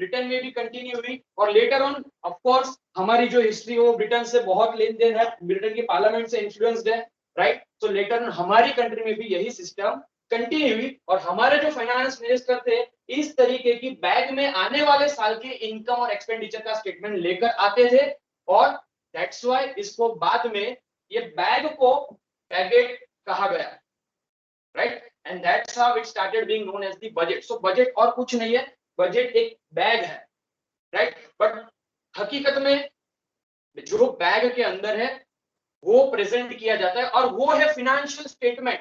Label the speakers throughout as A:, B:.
A: Britain में भी continue हुई और लेटर ऑन ऑफ कोर्स हमारी जो हिस्ट्री है वो ब्रिटेन से बहुत लेन देन है, ब्रिटेन की पार्लियामेंट से इन्फ्लुएंस्ड है, राइट। तो लेटर ऑन हमारी कंट्री में भी यही सिस्टम कंटिन्यू हुई और हमारे जो फाइनेंस मिनिस्टर थे इस तरीके की बैग में आने वाले साल के इनकम और एक्सपेंडिचर का स्टेटमेंट लेकर आते थे और दैट्स व्हाई इसको बाद में ये बैग को बजट कहा गया, right, and that's how it started being known as the budget. So budget और कुछ नहीं है, बजट एक बैग है, राइट। बट हकीकत में जो बैग के अंदर है वो प्रेजेंट किया जाता है और वो है फिनेंशियल स्टेटमेंट।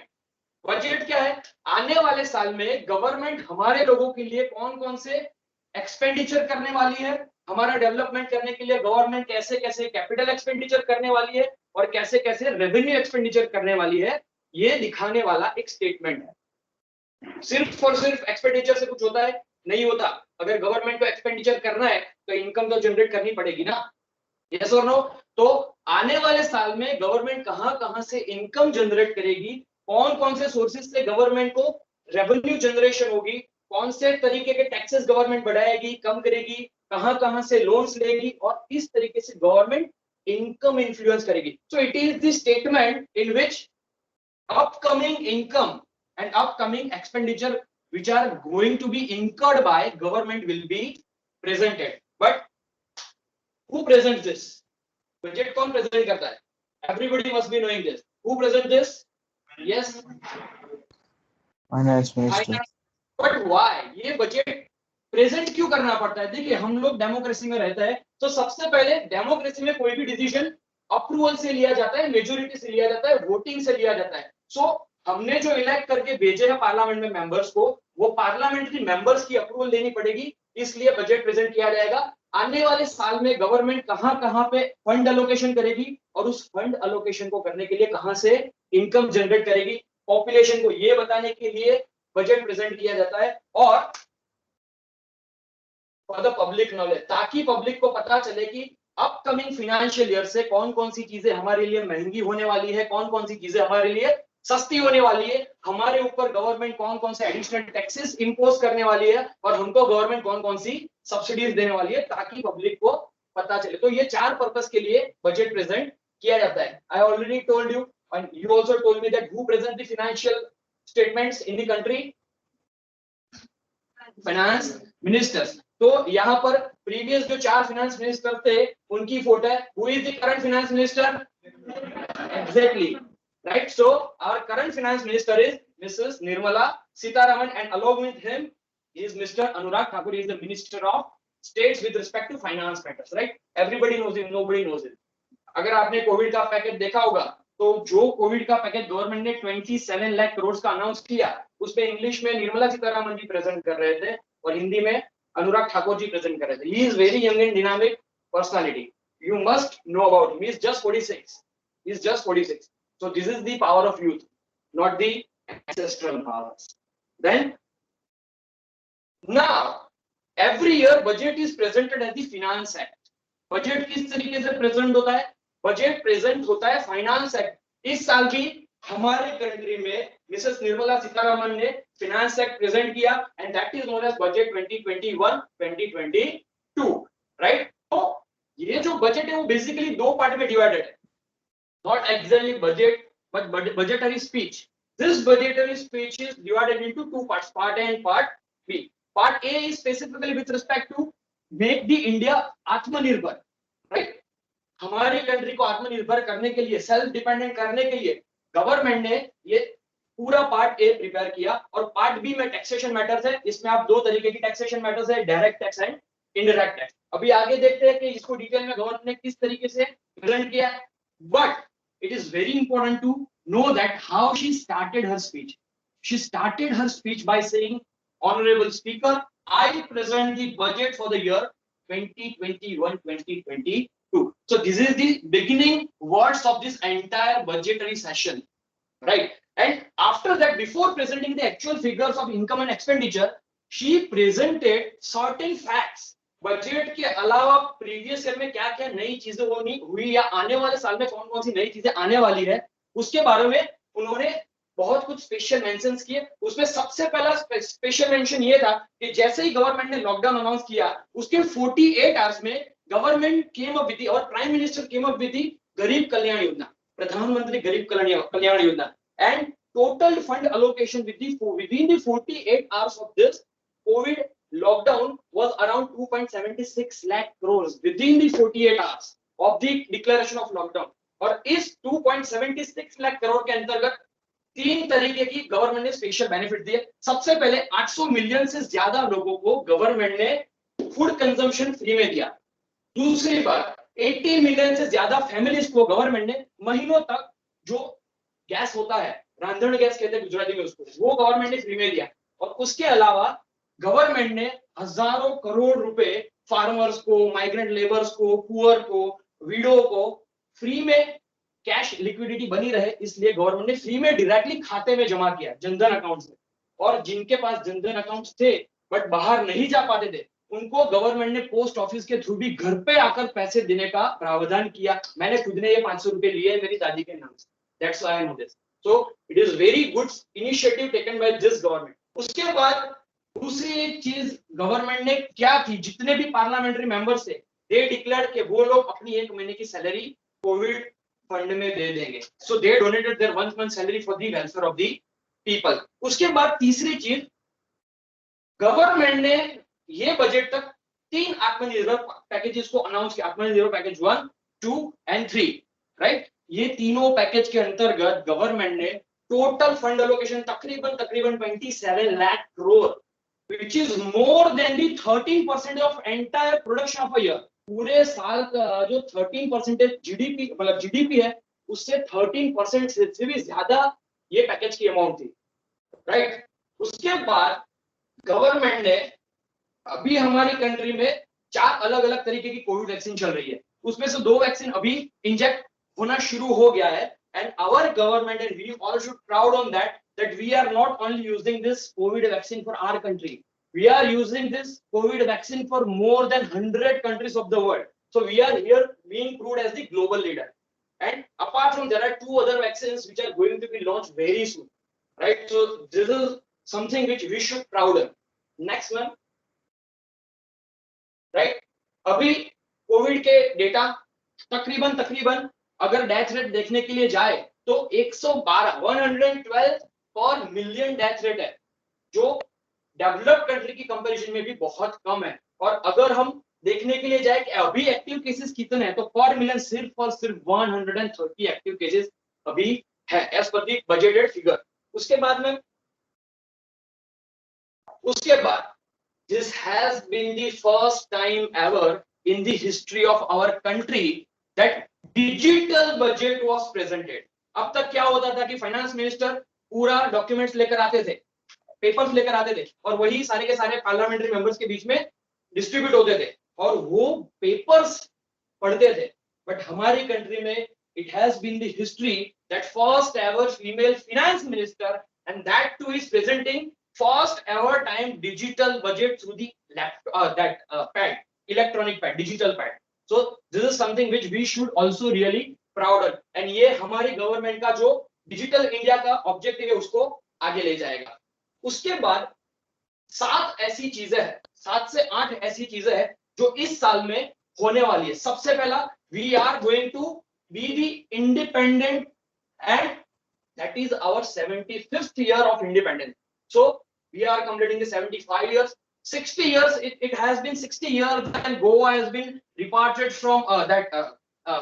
A: बजट क्या है, आने वाले साल में गवर्नमेंट हमारे लोगों के लिए कौन कौन से एक्सपेंडिचर करने वाली है, हमारा डेवलपमेंट करने के लिए गवर्नमेंट कैसे कैसे कैपिटल एक्सपेंडिचर करने वाली है और कैसे कैसे रेवेन्यू एक्सपेंडिचर करने वाली है, ये दिखाने वाला एक स्टेटमेंट है। सिर्फ और सिर्फ एक्सपेंडिचर से कुछ होता है? नहीं होता। अगर गवर्नमेंट को एक्सपेंडिचर करना है तो इनकम तो जनरेट करनी पड़ेगी ना, यस और नो। तो आने वाले साल में गवर्नमेंट कहां से इनकम जनरेट करेगी, कौन कौन से सोर्सेज से गवर्नमेंट को रेवेन्यू जनरेशन होगी, कौन से तरीके के टैक्सेस गवर्नमेंट बढ़ाएगी कम करेगी, कहां से लोन्स लेगी और इस तरीके से गवर्नमेंट इनकम इन्फ्लुएंस करेगी। So it is the statement in which upcoming income and upcoming expenditure which are going to be incurred by government will be presented. But who presents this? Budget कौन present करता है? Everybody must be knowing this. Who presents this? Yes,
B: finance minister.
A: But why? ये budget present क्यों करना पड़ता है? देखिए हम लोग डेमोक्रेसी में रहता है तो सबसे पहले डेमोक्रेसी में कोई भी डिसीजन अप्रूवल से लिया जाता है, मेजोरिटी से लिया जाता है, वोटिंग से लिया जाता है। सो हमने जो इलेक्ट करके भेजे हैं पार्लियामेंट में मेंबर्स को, वो पार्लियामेंट की मेंबर्स की अप्रूवल लेनी पड़ेगी, इसलिए बजट प्रेजेंट किया जाएगा। आने वाले साल में गवर्नमेंट कहां पे फंड एलोकेशन करेगी और उस फंड एलोकेशन को करने के लिए कहां से इनकम जनरेट करेगी, पॉपुलेशन को ये बताने के लिए बजट प्रेजेंट किया जाता है और फॉर द पब्लिक नॉलेज, ताकि पब्लिक को पता चले कि अपकमिंग फाइनेंशियल ईयर से कौन कौन सी चीजें हमारे लिए महंगी होने वाली है, कौन कौन सी चीजें हमारे लिए सस्ती होने वाली है, हमारे ऊपर गवर्नमेंट कौन कौन से एडिशनल टैक्सेस इंपोज करने वाली है और हमको गवर्नमेंट कौन कौन सी सब्सिडीज देने वाली है, ताकि पब्लिक को पता चले। तो ये चार पर्पस के लिए बजट प्रेजेंट किया जाता है। I already told you and you also told me that who present the financial statements in the country? Finance ministers. तो यहाँ पर प्रीवियस जो चार फाइनेंस मिनिस्टर थे उनकी फोटो है। Who is the current finance minister? Exactly, right? So our current finance minister is Mrs. Nirmala Sitharaman and along with him is Mr. Anurag Thakur. He is the Minister of States with respect to finance matters, right? Everybody knows him, nobody knows him. अगर आपने Covid का package देखा होगा तो जो Covid का package government ने 27 लाख करोड़ का अनाउंस किया, उस पे इंग्लिश में निर्मला सीतारामन जी प्रेजेंट कर रहे थे और हिंदी में अनुराग ठाकुर जी प्रेजेंट कर रहे थे। He is very young and dynamic personality. You must know about him. He is just 46. He is just 46. So this is the power of youth, not the ancestral powers. Then now every year budget is presented as the finance act. Budget किस तरीके से present होता है? Budget present होता है finance act. इस साल भी हमारे कंट्री में मिसेस निर्मला सीतारामन ने फाइनेंस एक्ट प्रेजेंट किया and that is known as budget 2021-2022, right? तो ये जो बजट है वो बेसिकली दो पार्ट में डिवाइडेड है। Not exactly budget, but budgetary speech. This budgetary speech is divided into two parts, part A and part B. Part A is specifically with respect to make the India आत्मनिर्भर, right? हमारी country को आत्मनिर्भर करने के लिए, self dependent करने के लिए गवर्नमेंट ने ये पूरा पार्ट ए प्रिपेयर किया और पार्ट बी में टैक्सेशन मैटर्स है। इसमें आप दो तरीके की टैक्सेशन मैटर्स है, direct tax and indirect tax. अभी आगे देखते हैं कि इसको डिटेल में गवर्नमेंट ने किस तरीके से प्रेजेंट किया। But it is very important to know that how she started her speech. She started her speech by saying, Honorable Speaker, I present the budget for the year 2021-2022. So this is the beginning words of this entire budgetary session, right? And after that, before presenting the actual figures of income and expenditure, she presented certain facts. Budget के अलावा previous year में क्या क्या नई चीजें हुई या आने वाले साल में कौन कौन सी नई चीजें आने वाली है, उसके बारे में उन्होंने बहुत कुछ स्पेशल मेंशंस किए। उसमें सबसे पहला स्पेशल मेंशन ये था कि जैसे ही गवर्नमेंट ने लॉकडाउन अनाउंस किया उसके 48 आवर्स में गवर्नमेंट केम अप विद और prime minister came up with गरीब कल्याण योजना, प्रधानमंत्री गरीब Kalyan Yojana, and total fund allocation within the 48 hours of this COVID lockdown was around 2.76 lakh crores within the 48 hours of the declaration of lockdown। और इस 2.76 लाख करोड़ के अंतर्गत तीन तरीके की गवर्नमेंट ने स्पेशल बेनिफिट दिए। सबसे पहले 800 मिलियन से ज्यादा लोगों को गवर्नमेंट ने फूड कंजम्पशन फ्री में दिया। दूसरी बात 80 मिलियन से ज्यादा फैमिलीज को गवर्नमेंट ने महीनों तक जो गैस होता है, रांधन गैस कहते हैं गुजराती में उसको, वो गवर्नमेंट ने फ्री में दिया। और उसके अलावा गवर्नमेंट ने हजारों करोड़ रुपए फार्मर्स को, माइग्रेंट लेबर्स को, पुअर को, विडो को फ्री में कैश लिक्विडिटी बनी रहे इसलिए गवर्नमेंट ने फ्री में डायरेक्टली खाते में जमा किया जनधन अकाउंट से। और जिनके पास जनधन अकाउंट्स थे बट बाहर नहीं जा पाते थे उनको गवर्नमेंट ने पोस्ट ऑफिस के थ्रू भी घर पे आकर पैसे देने का प्रावधान किया। मैंने खुद ने ये 500 रुपए लिए मेरी दादी के नाम से। That's why I know this. So it is very good initiative taken by this government. उसके बाद दूसरी एक चीज गवर्नमेंट ने क्या की, जितने भी पार्लियामेंट्री मेंबर्स थे दे डिक्लेयर्ड कि वो लोग अपनी एक महीने की सैलरी कोविड फंड में दे देंगे। So they donated their 1 month salary for the welfare of the people. उसके बाद तीसरी चीज गवर्नमेंट ने ये बजट तक 3 आत्मनिर्भर पैकेजेस को अनाउंस किया, आत्मनिर्भर पैकेज 1, 2 एंड 3, राइट। ये तीनों पैकेज के अंतर्गत गवर्नमेंट ने टोटल फंड एलोकेशन तकरीबन 27 lakh crore, which is more than the 13% of entire production of a year। पूरे साल का जो 13% जीडीपी मतलब जीडीपी है उससे 13% से भी ज्यादा ये पैकेज की अमाउंट थी, राइट। उसके बाद गवर्नमेंट ने अभी हमारी कंट्री में 4 अलग अलग तरीके की कोविड वैक्सीन चल रही है, उसमें से 2 वैक्सीन अभी इंजेक्ट होना शुरू हो गया है। And our government and we all should proud on that we are not only using this Covid vaccine for our country, we are using this Covid vaccine for more than 100 countries of the world. So we are here being proved as the global leader. And apart from there are 2 other vaccines which are going to be launched very soon, right? So this is something which we should proud of। Next one, right. अभी Covid के data तकरीबन अगर death rate देखने के लिए जाए तो 112 पर मिलियन डेथ रेट है, जो डेवलप्ड कंट्री की कंपैरिजन में भी बहुत कम है। और अगर हम देखने के लिए जाए कि अभी एक्टिव केसेस कितने हैं तो पर मिलियन सिर्फ और सिर्फ 130 एक्टिव केसेस अभी है as per the budgeted figure. उसके बाद this has been the first time ever in the history of our country that digital budget was presented। अब तक क्या होता था कि फाइनेंस मिनिस्टर पूरा डॉक्यूमेंट्स लेकर आते थे, पेपर्स लेकर आते थे और वही सारे के सारे पार्लियामेंट्री मेंबर्स के बीच में डिस्ट्रीब्यूट होते थे और वो पेपर्स पढ़ते थे। बट हमारी कंट्री में it has been the history that first ever female finance minister and that too is presenting first ever time digital budget through the laptop, pad, electronic pad, digital pad। So this is something which we should also really proud of and ये हमारी government का जो digital India का objective है उसको आगे ले जाएगा। उसके बाद 7 ऐसी चीजें हैं, 7 से 8 ऐसी चीजें हैं जो इस साल में होने वाली है। सबसे पहला we are going to be the independent and that is our 75th year of independence। So we are completing the 75 years, 60 years, it has been 60 years and Goa has been reparted from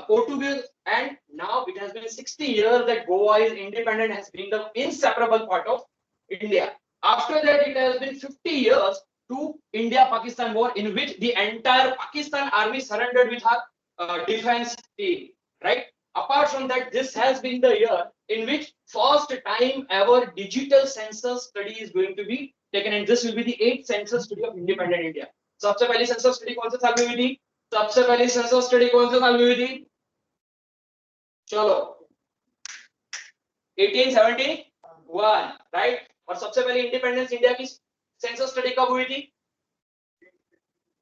A: Portugal and now it has been 60 years that Goa is independent, has been the inseparable part of India। After that it has been 50 years to India-Pakistan war in which the entire Pakistan army surrendered with her defense team, right? Apart from that, this has been the year in which first time ever digital census study is going to be taken and this will be the 8th census study of independent India। सबसे पहली census study कौन से साल में हुई थी? सबसे पहली census study कौन से साल में हुई थी? चलो 1871, राइट। और सबसे पहले इंडिपेंडेंस इंडिया की census study कब हुई थी?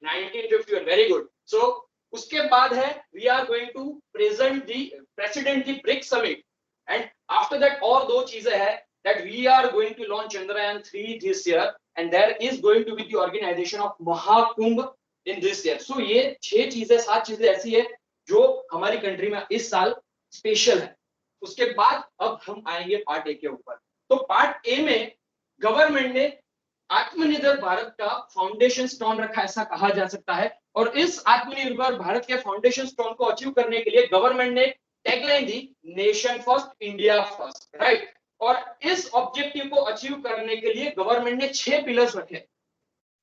A: 1951, वेरी गुड। सो उसके बाद है we are going to present the president the BRICS summit and after that और 2 चीजें हैं that we are going to launch Chandrayaan 3 this year, and there is going to be the organization of Mahakumbh in this year. So ये 6 चीजें 7 चीजें ऐसी है जो हमारी कंट्री में इस साल स्पेशल है। उसके बाद अब हम आएंगे पार्ट ए के ऊपर। तो पार्ट ए में गवर्नमेंट ने आत्मनिर्भर भारत का फाउंडेशन स्टोन रखा, ऐसा कहा जा सकता है। और इस आत्मनिर्भर भारत के फाउंडेशन स्टोन को अचीव करने के लिए गवर्नमेंट ने टैगलाइन दी, nation first India first, right. और इस ऑब्जेक्टिव को अचीव करने के लिए गवर्नमेंट ने 6 पिलर्स रखे।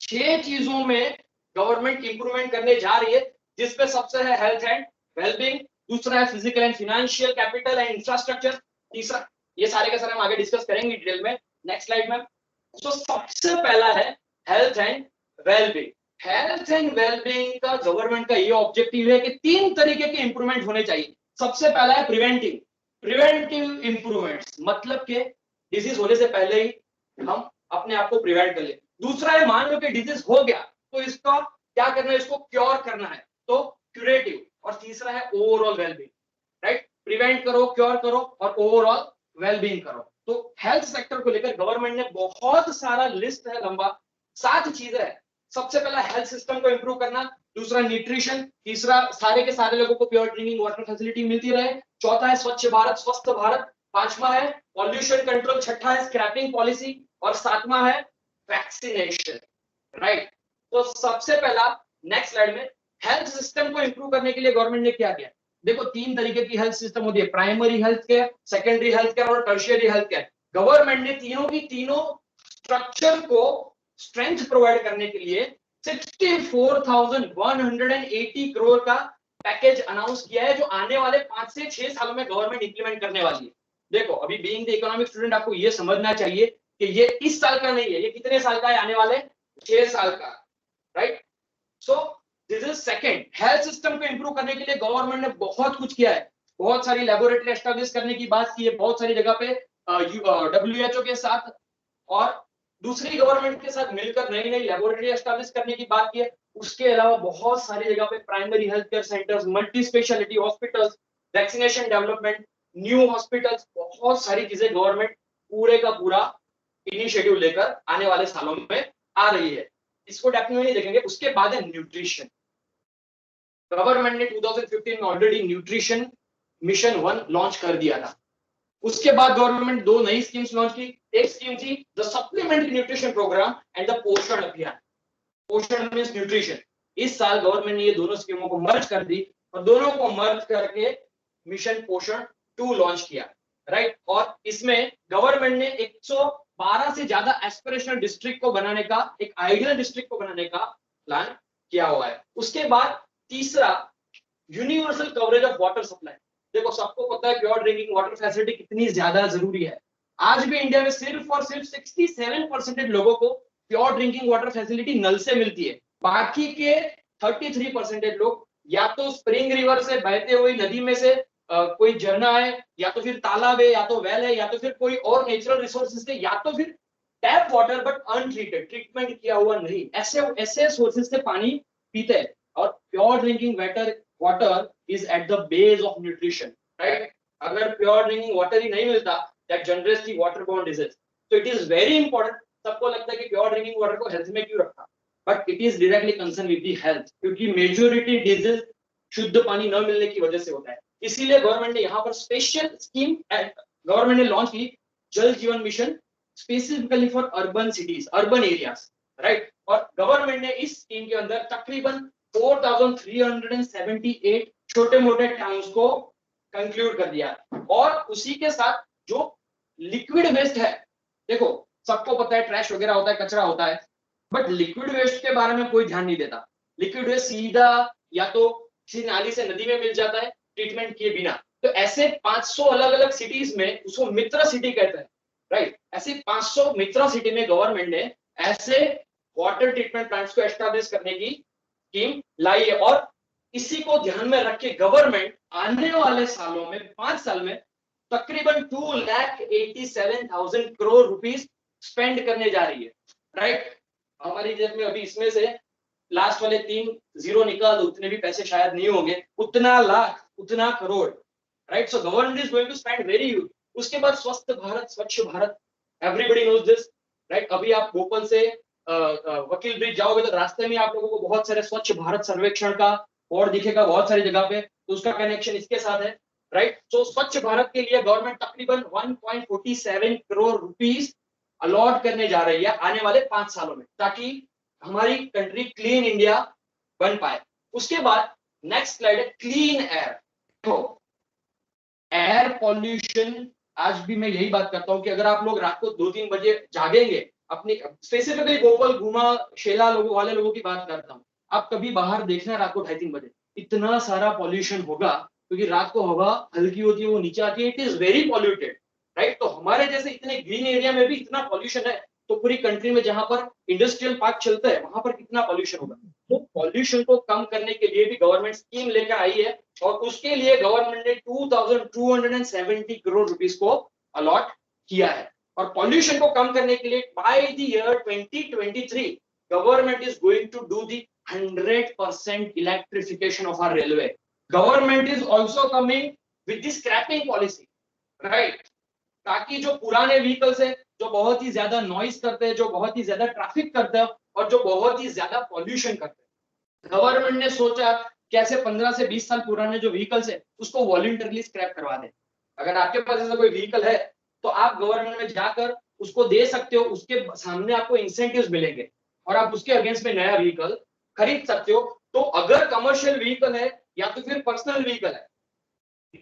A: 6 चीजों में गवर्नमेंट इंप्रूवमेंट करने जा रही है, जिसपे सबसे है हेल्थ एंड वेलबींग, दूसरा है physical and financial capital and infrastructure, तीसरा, ये सारे के सारे हम आगे डिस्कस करेंगे डिटेल में नेक्स्ट स्लाइड में। तो सबसे पहला है health and wellbeing. Health and wellbeing का गवर्नमेंट का ये ऑब्जेक्टिव है कि 3 तरीके के इंप्रूवमेंट होने चाहिए। सबसे पहला है प्रिवेंटिव इंप्रूवमेंट्स, मतलब कि डिजीज होने से पहले ही हम अपने आप को प्रिवेंट कर ले। दूसरा है मान लो कि डिजीज हो गया तो इसका क्या करना है, इसको क्योर करना है, तो क्यूरेटिव। और तीसरा है ओवरऑल वेलबींग, राइट। प्रिवेंट करो, क्योर करो और ओवरऑल वेलबींग करो। तो हेल्थ सेक्टर को लेकर गवर्नमेंट ने बहुत सारा लिस्ट है लंबा, 7 चीजें है। सबसे पहला हेल्थ सिस्टम को इंप्रूव करना, दूसरा न्यूट्रिशन, तीसरा सारे के सारे लोगों को प्योर ड्रिंकिंग वाटर फैसिलिटी मिलती रहे, चौथा है स्वच्छ भारत स्वस्थ भारत, पांचवा है पॉल्यूशन कंट्रोल, छठा है स्क्रैपिंग पॉलिसी और सातवां है वैक्सीनेशन, राइट। तो सबसे पहला नेक्स्ट स्लाइड में हेल्थ सिस्टम को इंप्रूव करने के लिए गवर्नमेंट ने क्या किया। देखो 3 तरीके की हेल्थ सिस्टम होती है, primary health care, secondary health care और टर्शियरी हेल्थ केयर। गवर्नमेंट ने तीनों की तीनों स्ट्रक्चर को स्ट्रेंथ प्रोवाइड करने के लिए 64,180 करोड़ का पैकेज अनाउंस किया है, जो आने वाले 5 से 6 सालों में गवर्नमेंट इंप्लीमेंट करने वाली है। देखो अभी बीइंग द इकोनॉमिक स्टूडेंट आपको ये समझना चाहिए कि ये इस साल का नहीं है, ये कितने साल का है, आने वाले 6 साल का, right. So this is second. Health system को इंप्रूव करने के लिए गवर्नमेंट ने बहुत कुछ किया है, बहुत सारी लेबोरेटरी एस्टैब्लिश करने की बात की है, बहुत सारी जगह पे WHO के साथ और दूसरी गवर्नमेंट के साथ मिलकर नई नई लेबोरेटरी एस्टैब्लिश करने की बात की है। उसके अलावा बहुत सारी जगह पे primary health care centres, multi speciality hospitals, vaccination development, new hospitals, बहुत सारी चीजें गवर्नमेंट पूरे का पूरा इनिशिएटिव लेकर आने वाले सालों में आ रही है। इसको डेफिनेटली देखेंगे। उसके बाद है न्यूट्रिशन। गवर्नमेंट ने 2015 में ऑलरेडी न्यूट्रिशन मिशन 1 लॉन्च कर दिया था। उसके बाद गवर्नमेंट 2 नई स्कीम्स लॉन्च की। एक स्कीम थी the supplementary nutrition programme and the Poshan Abhiyan. पोषण मींस न्यूट्रिशन। इस साल गवर्नमेंट ने ये दोनों स्कीमों को मर्ज कर दी और दोनों को मर्ज करके मिशन पोषण 2 लॉन्च किया, राइट। और इसमें गवर्नमेंट ने 112 से ज्यादा एस्पिरेशनल डिस्ट्रिक्ट को बनाने का, एक आइडियल डिस्ट्रिक्ट को बनाने का प्लान किया हुआ है। उसके बाद तीसरा universal coverage of water supply. देखो सबको पता है प्योर ड्रिंकिंग वाटर फैसिलिटी कितनी ज्यादा जरूरी है। आज भी इंडिया में सिर्फ और सिर्फ 67% लोगों को प्योर ड्रिंकिंग वाटर फैसिलिटी नल से मिलती है। बाकी के 33% लोग या तो स्प्रिंग रिवर से बहते हुई नदी में से कोई झरना है, या तो फिर तालाब है, या तो वेल है, या तो फिर कोई और नेचुरल रिसोर्सेज है, या तो फिर tap water but untreated, treatment किया हुआ नहीं, ऐसे सोर्सेज से पानी पीते हैं। और pure drinking water is at the base of nutrition, right. अगर प्योर ड्रिंकिंग वाटर ही नहीं मिलता, that generates the waterborne disease. तो इट इज वेरी इंपॉर्टेंट। सबको लगता है कि प्योर ड्रिंकिंग वाटर को हेल्थ में क्यों रखा, but it is directly concern with the health, क्योंकि मेजॉरिटी डिजीज शुद्ध पानी न मिलने की वजह से होता है। इसीलिए गवर्नमेंट ने यहाँ पर स्पेशल स्कीम गवर्नमेंट ने लॉन्च की, जल जीवन mission, specifically for urban cities, urban areas, right. और गवर्नमेंट ने इस स्कीम के अंदर तकरीबन 4,378 छोटे मोटे टाउन्स को कंक्लूड कर दिया। और उसी के साथ जो लिक्विड वेस्ट है, देखो सबको पता है ट्रैश वगैरह होता है, कचरा होता है, बट लिक्विड वेस्ट के बारे में कोई ध्यान नहीं देता। लिक्विड वेस्ट सीधा या तो किसी नाली से नदी में मिल जाता है ट्रीटमेंट किए बिना। तो ऐसे 500 अलग अलग सिटीज में, उसको मित्र सिटी कहते हैं, राइट। ऐसे 500 मित्र सिटी में गवर्नमेंट ने ऐसे वाटर ट्रीटमेंट प्लांट्स को एस्टैब्लिश करने की स्कीम लाई है। और इसी को ध्यान में रख के गवर्नमेंट आने वाले सालों में 5 साल में तकरीबन 2,87,000 करोड़ रुपीस स्पेंड करने जा रही है, राइट। हमारी जेब में अभी इसमें से लास्ट वाले 3 जीरो निकाल दो, उतने भी पैसे शायद नहीं होंगे, उतना लाख, उतना crore, right. So government is going to spend very huge. उसके बाद Swasth Bharat, Swachh Bharat, everybody knows this, right? अभी आप भोपाल से वकील ब्रिज जाओगे तो रास्ते में आप लोगों को बहुत सारे स्वच्छ भारत सर्वेक्षण का बोर्ड दिखेगा बहुत सारी जगह पे, तो उसका कनेक्शन इसके साथ है, राइट? तो स्वच्छ भारत के लिए गवर्नमेंट तकरीबन 1.47 करोड़ रुपीस अलॉट करने जा रही है आने वाले 5 सालों में, ताकि हमारी कंट्री क्लीन इंडिया बन पाए। उसके बाद नेक्स्ट स्लाइड है क्लीन एयर। तो एयर पॉल्यूशन, आज भी मैं यही बात करता हूं कि अगर आप लोग रात को 2-3 बजे जागेंगे, अपनी स्पेसिफिकली भोपाल घुमा शेला लोगों वाले लोगों की बात करता हूं, आप कभी बाहर देखना रात को 2:30-3 बजे इतना सारा पॉल्यूशन होगा, क्योंकि रात को हवा हल्की होती है, वो नीचे आती है, it is very polluted, right? तो हमारे जैसे इतने ग्रीन एरिया में भी इतना पॉल्यूशन है, तो पूरी कंट्री में जहां पर इंडस्ट्रियल पार्क चलता है वहां पर कितना पॉल्यूशन होगा। तो पॉल्यूशन को कम करने के लिए भी गवर्नमेंट स्कीम लेकर आई है, और उसके लिए गवर्नमेंट ने 2270 करोड़ रुपीस को अलॉट किया है। और पॉल्यूशन को कम करने के लिए by the year 2023 government is going to do the 100% electrification of our railway. Government is also coming with the scrapping policy, right? ताकि जो पुराने व्हीकल्स है, जो बहुत ही ज्यादा नॉइज करते हैं, जो बहुत ही ज्यादा ट्रैफिक करते हैं और जो बहुत ही ज्यादा पॉल्यूशन करते हैं, गवर्नमेंट ने सोचा कैसे 15 से 20 साल पुराने जो व्हीकल्स है उसको वॉलंटरली स्क्रैप करवा दे। अगर आपके पास ऐसा कोई व्हीकल है तो आप गवर्नमेंट में जाकर उसको दे सकते हो, उसके सामने आपको इंसेंटिव्स मिलेंगे और आप उसके अगेंस्ट में नया व्हीकल खरीद सकते हो। तो अगर कमर्शियल व्हीकल है या तो फिर पर्सनल व्हीकल है,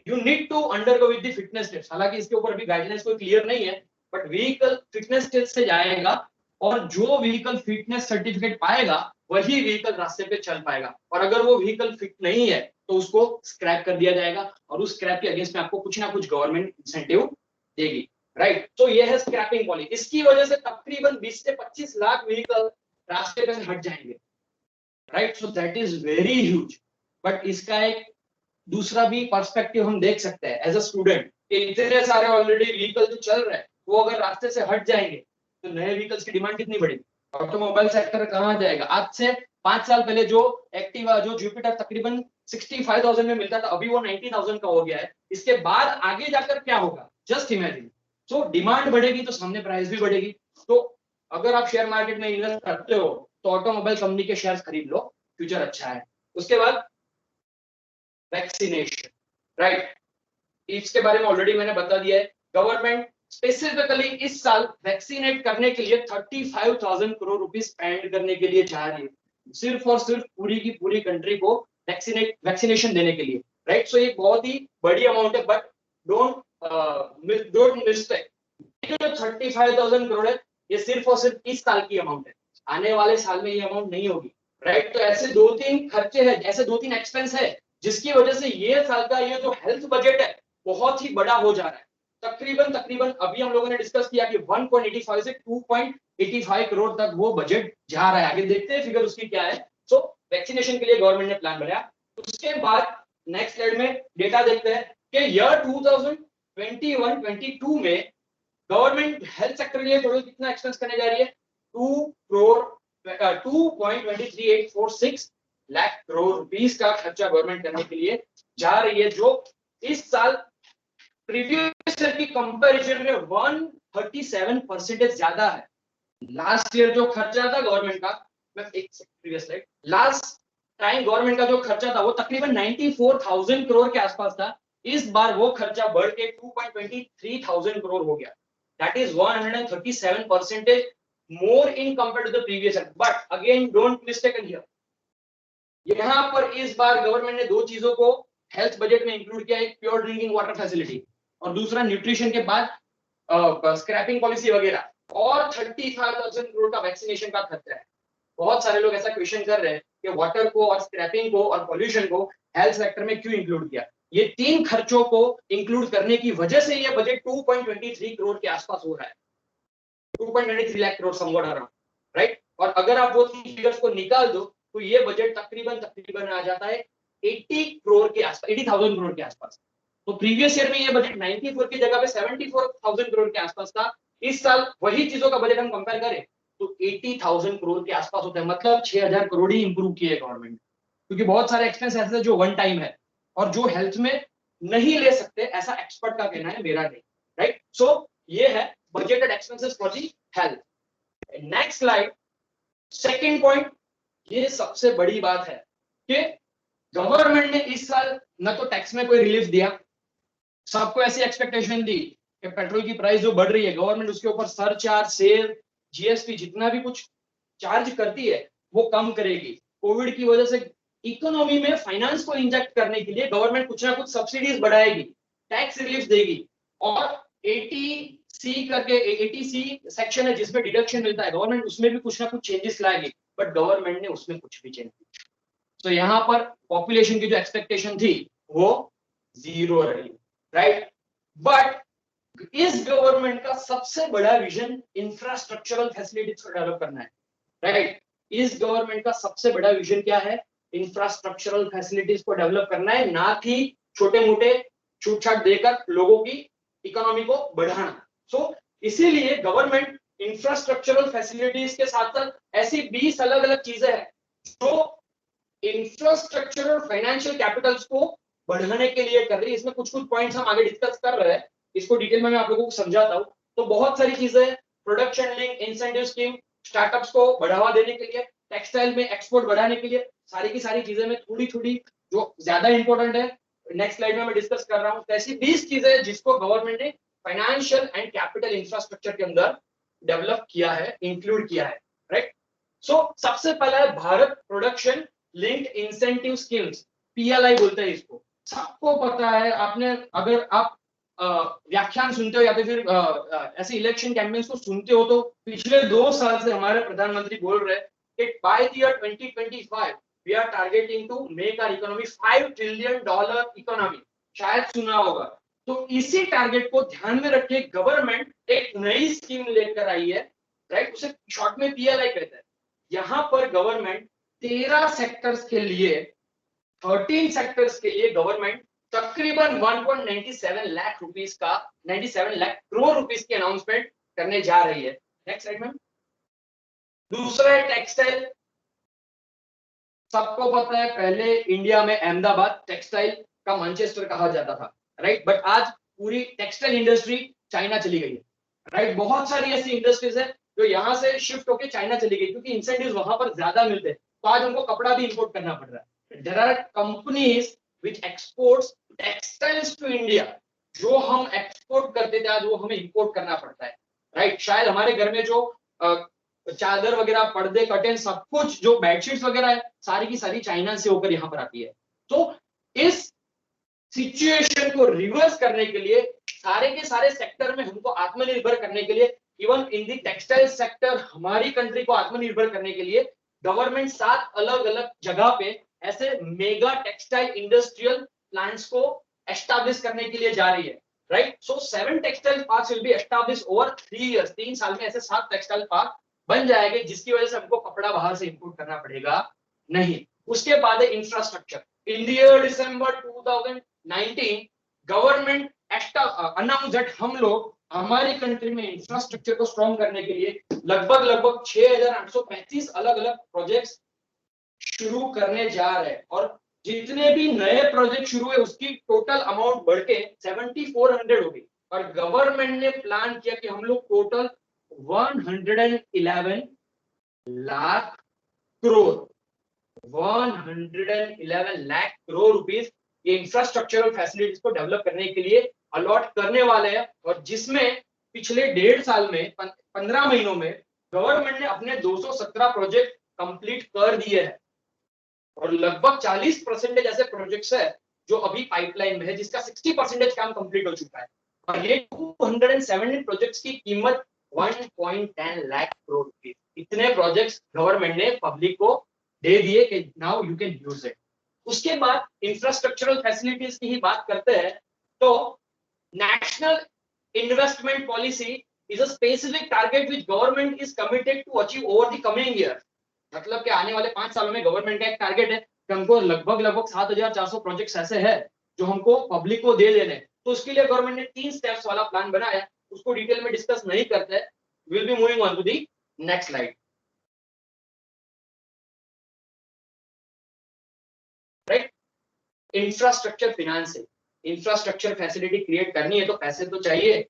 A: you need to undergo with the fitness test. हालांकि इसके ऊपर अभी गाइडलाइंस कोई क्लियर नहीं है, बट व्हीकल फिटनेस टेस्ट से जाएगा और जो व्हीकल फिटनेस सर्टिफिकेट पाएगा वही व्हीकल रास्ते पे चल पाएगा, और अगर वो व्हीकल फिट नहीं है तो उसको स्क्रैप कर दिया जाएगा, और उस स्क्रैप के अगेंस्ट में आपको कुछ ना कुछ गवर्नमेंट इंसेंटिव देगी, राइट? तो ये है स्क्रैपिंग पॉलिसी। इसकी वजह से तकरीबन 20 से 25 लाख व्हीकल रास्ते पे हट जाएंगे, right? So that is very huge. But इसका एक दूसरा भी पर्सपेक्टिव हम देख सकते हैं एज अ स्टूडेंट, कि इतने सारे ऑलरेडी व्हीकल जो चल रहे हैं वो अगर रास्ते से हट जाएंगे तो नए व्हीकल्स की डिमांड कितनी बढ़ेगी, ऑटोमोबाइल सेक्टर कहां जाएगा? आज से 5 साल पहले जो एक्टिवा, जो जुपिटर तकरीबन 65,000 में मिलता था, अभी वो 90,000 का हो गया है। इसके बाद आगे जाकर क्या होगा, जस्ट इमेजिन। सो डिमांड बढ़ेगी तो सामने प्राइस भी बढ़ेगी। तो अगर आप शेयर मार्केट में इन्वेस्ट करते हो तो ऑटोमोबाइल कंपनी के शेयर खरीद लो, फ्यूचर अच्छा है। उसके बाद वैक्सीनेशन, राइट? इसके बारे में ऑलरेडी मैंने बता दिया है। गवर्नमेंट स्पेसिफिकली इस साल वैक्सीनेट करने के लिए 35,000 करोड़ रुपीस स्पेंड करने के लिए जा रही है, सिर्फ और सिर्फ पूरी की पूरी कंट्री को वैक्सीनेशन देने के लिए, राइट? सो ये बहुत ही बड़ी अमाउंट है, बट डोंट मिस्टेक, 35,000 करोड़ है, ये सिर्फ और सिर्फ इस साल की अमाउंट है, आने वाले साल में ये अमाउंट नहीं होगी, राइट? तो ऐसे 2-3 खर्चे हैं, ऐसे 2-3 एक्सपेंस है जिसकी वजह से ये साल का ये जो हेल्थ बजट है बहुत ही बड़ा हो जा रहा है। तकरीबन अभी हम लोगों ने डिस्कस किया कि 1.85 से 2.85 करोड़ तक वो बजट जा रहा है। आगे देखते हैं फिगर उसकी क्या है। सो वैक्सीनेशन के लिए गवर्नमेंट ने प्लान बनाया। उसके बाद नेक्स्ट स्लाइड में डेटा देखते हैं कि ईयर 2021-22 में गवर्नमेंट हेल्थ सेक्टर के लिए टोटल कितना एक्सपेंस करने जा रही है, 2.2384 लाख करोड़ रुपीस का खर्चा गवर्नमेंट करने के लिए जा रही है, जो इस साल प्रीवियस ईयर की कंपैरिजन में 137% ज्यादा है। लास्ट ईयर जो खर्चा था गवर्नमेंट का, मैं एक previous slide, last time government का जो खर्चा था वो तकरीबन 94,000 करोड़ के आसपास था। इस बार वो खर्चा बढ़ के 2.23,000 करोड़ हो गया। That is 137% more in compared to the previous year. But again, don't mistake here. यहाँ पर इस बार गवर्नमेंट ने दो चीजों को हेल्थ बजट में इंक्लूड किया, एक प्योर ड्रिंकिंग वाटर फैसिलिटी और दूसरा न्यूट्रिशन के बाद स्क्रैपिंग पॉलिसी वगैरह, और 35,000 करोड़ का वैक्सीनेशन का खर्चा है। बहुत सारे लोग ऐसा क्वेश्चन कर रहे हैं कि वाटर को और स्क्रैपिंग को और पॉल्यूशन को हेल्थ सेक्टर में क्यों इंक्लूड किया। ये तीन खर्चों को इंक्लूड करने की वजह से ये बजट 2.23 करोड़ के आसपास हो रहा है, 2.23 lakh crore somewhat around, right? और अगर आप वो फिगर्स को निकाल दो तो ये बजट तकरीबन आ जाता है 80 करोड़ के आसपास, 80,000 करोड़ के आसपास। तो प्रीवियस ईयर में ये बजट 94 की जगह पे 74,000 करोड़ के आसपास था। इस साल वही चीजों का बजट हम कंपेयर करें तो 80,000 करोड़ के आसपास होता है, मतलब 6,000 करोड़ ही इंप्रूव किए गवर्नमेंट, क्योंकि बहुत सारे एक्सपेंस ऐसे हैं जो वन टाइम है और जो हेल्थ में नहीं ले सकते, ऐसा एक्सपर्ट का कहना है, मेरा नहीं, राइट? सो ये है budgeted expenses for the health. Next slide, second point, ये सबसे बड़ी बात है कि गवर्नमेंट ने इस साल न तो टैक्स में कोई रिलीफ दिया, सबको ऐसी एक्सपेक्टेशन दी कि पेट्रोल की प्राइस जो बढ़ रही है गवर्नमेंट उसके ऊपर सरचार्ज, सेल, जीएसटी जितना भी कुछ चार्ज करती है वो कम करेगी। कोविड की वजह से इकोनॉमी में फाइनेंस को इंजेक्ट करने के लिए गवर्नमेंट कुछ ना कुछ सब्सिडीज बढ़ाएगी, टैक्स रिलीफ देगी। और 80C करके 80C सेक्शन है जिसमें डिडक्शन मिलता है, गवर्नमेंट उसमें भी कुछ ना कुछ चेंजेस लाएगी, बट गवर्नमेंट ने उसमें कुछ भी चेंज नहीं। तो यहाँ पर पॉपुलेशन की जो एक्सपेक्टेशन थी वो जीरो रही, राइट। बट इस गवर्नमेंट का सबसे बड़ा विजन इंफ्रास्ट्रक्चरल फैसिलिटीज को डेवलप करना है, राइट। इस गवर्नमेंट का सबसे बड़ा विजन क्या है? इंफ्रास्ट्रक्चरल फैसिलिटीज को डेवलप करना है, ना कि छोटे मोटे छूट छाट देकर लोगों की इकोनॉमी को बढ़ाना। सो इसीलिए गवर्नमेंट इंफ्रास्ट्रक्चरल फैसिलिटीज के साथ साथ ऐसी 20 अलग अलग चीजें हैं जो इंफ्रास्ट्रक्चर और फाइनेंशियल कैपिटल्स को बढ़ाने के लिए कर रही है। इसमें कुछ कुछ पॉइंट्स हम आगे डिस्कस कर रहे हैं, इसको डिटेल में मैं आप लोगों को समझाता हूँ। तो बहुत सारी चीजें, production link incentive scheme startups को बढ़ावा देने के लिए, टेक्सटाइल में एक्सपोर्ट बढ़ाने के लिए, सारी की सारी चीजें में थोड़ी थोड़ी जो ज्यादा इंपॉर्टेंट है नेक्स्ट स्लाइड में मैं डिस्कस कर रहा हूँ। तो ऐसी 20 चीजें जिसको गवर्नमेंट ने फाइनेंशियल एंड कैपिटल इंफ्रास्ट्रक्चर के अंदर डेवलप किया है, इंक्लूड किया है, राइट। सो सबसे पहला है Bharat production linked incentive schemes, PLI बोलते हैं इसको। सबको पता है, आपने अगर आप व्याख्यान सुनते हो या तो फिर ऐसे इलेक्शन कैंपेन्स को सुनते हो तो पिछले 2 साल से हमारे प्रधानमंत्री बोल रहे हैं कि by the year 2025 we are targeting to make our economy $5 trillion economy. शायद सुना होगा। तो इसी टारगेट को ध्यान में रखे गवर्नमेंट एक नई स्कीम लेकर आई है, राइट। उसे शॉर्ट में पीएलआई कहते हैं। यहाँ पर गवर्नमेंट 13 सेक्टर्स के लिए, 13 सेक्टर्स के लिए गवर्नमेंट तकरीबन 1.97 लाख रुपीस का, 97 लाख करोड़ रुपीस की अनाउंसमेंट करने जा रही है। नेक्स्ट स्लाइड में। दूसरा है टेक्सटाइल। सबको पता है पहले इंडिया में अहमदाबाद टेक्सटाइल का मैनचेस्टर कहा जाता था, राइट। बट आज पूरी टेक्सटाइल इंडस्ट्री चाइना चली गई है, राइट। बहुत सारी ऐसी इंडस्ट्रीज है जो यहाँ से शिफ्ट होकर चाइना चली गई क्योंकि इंसेंटिव वहां पर ज्यादा मिलते हैं, तो आज उनको कपड़ा भी इंपोर्ट करना पड़ रहा है। There are companies which exports textiles to India. जो हम एक्सपोर्ट करते थे आज वो हमें इंपोर्ट करना पड़ता है, राइट। शायद हमारे घर में जो चादर वगैरह, पर्दे, कर्टेन, सब कुछ जो बेडशीट्स वगैरह है सारी की सारी चाइना से होकर यहाँ पर आती है। तो इस सिचुएशन को रिवर्स करने के लिए, सारे के सारे सेक्टर में हमको आत्मनिर्भर करने के लिए, even in the textile sector हमारी कंट्री को आत्मनिर्भर करने के लिए गवर्नमेंट 7 अलग अलग जगह पे ऐसे मेगा टेक्सटाइल इंडस्ट्रियल प्लांट्स को एस्टैब्लिश करने के लिए जा रही है, right. So 7 textile parks will be establish over 3 years. 3 साल में ऐसे 7 टेक्सटाइल पार्क बन जाएंगे जिसकी वजह से हमको कपड़ा बाहर से इंपोर्ट करना पड़ेगा नहीं। उसके बाद है infrastructure. In the year December 2019 government announce that हम लोग हमारी कंट्री में इंफ्रास्ट्रक्चर को स्ट्रॉन्ग करने के लिए लगभग 6,835 अलग अलग प्रोजेक्ट्स शुरू करने जा रहे हैं। और जितने भी नए प्रोजेक्ट शुरू हुए उसकी टोटल अमाउंट बढ़ के 7,400 हो गई। और गवर्नमेंट ने प्लान किया कि हम लोग total 111 lakh crore 111 lakh crore rupees infrastructural facilities को डेवलप करने के लिए अलॉट करने वाले हैं। और जिसमें पिछले 1.5 साल में 15 महीनों में गवर्नमेंट ने अपने 217 प्रोजेक्ट कंप्लीट कर दिए हैं। और लगभग 40% ऐसे प्रोजेक्ट्स है जो अभी पाइपलाइन में है, जिसका 60% काम कंप्लीट हो चुका है। और ये 217 प्रोजेक्ट्स की कीमत 1.10 लाख करोड़ रुपीस। इतने प्रोजेक्ट्स गवर्नमेंट ने पब्लिक को दे दिए कि now you can use it. उसके बाद इंफ्रास्ट्रक्चरल फैसिलिटीज की ही बात करते हैं तो national investment policy is a specific target which government is committed to achieve over the coming year. मतलब कि आने वाले 5 सालों में गवर्नमेंट का एक टारगेट है कि हमको लगभग 7,400 प्रोजेक्ट्स ऐसे हैं जो हमको पब्लिक को दे देने। तो उसके लिए गवर्नमेंट ने 3 स्टेप्स वाला प्लान बनाया, उसको डिटेल में डिस्कस नहीं करते। Will be moving on to the next slide, right. Infrastructure financing, infrastructure facility create करनी है तो पैसे तो चाहिए।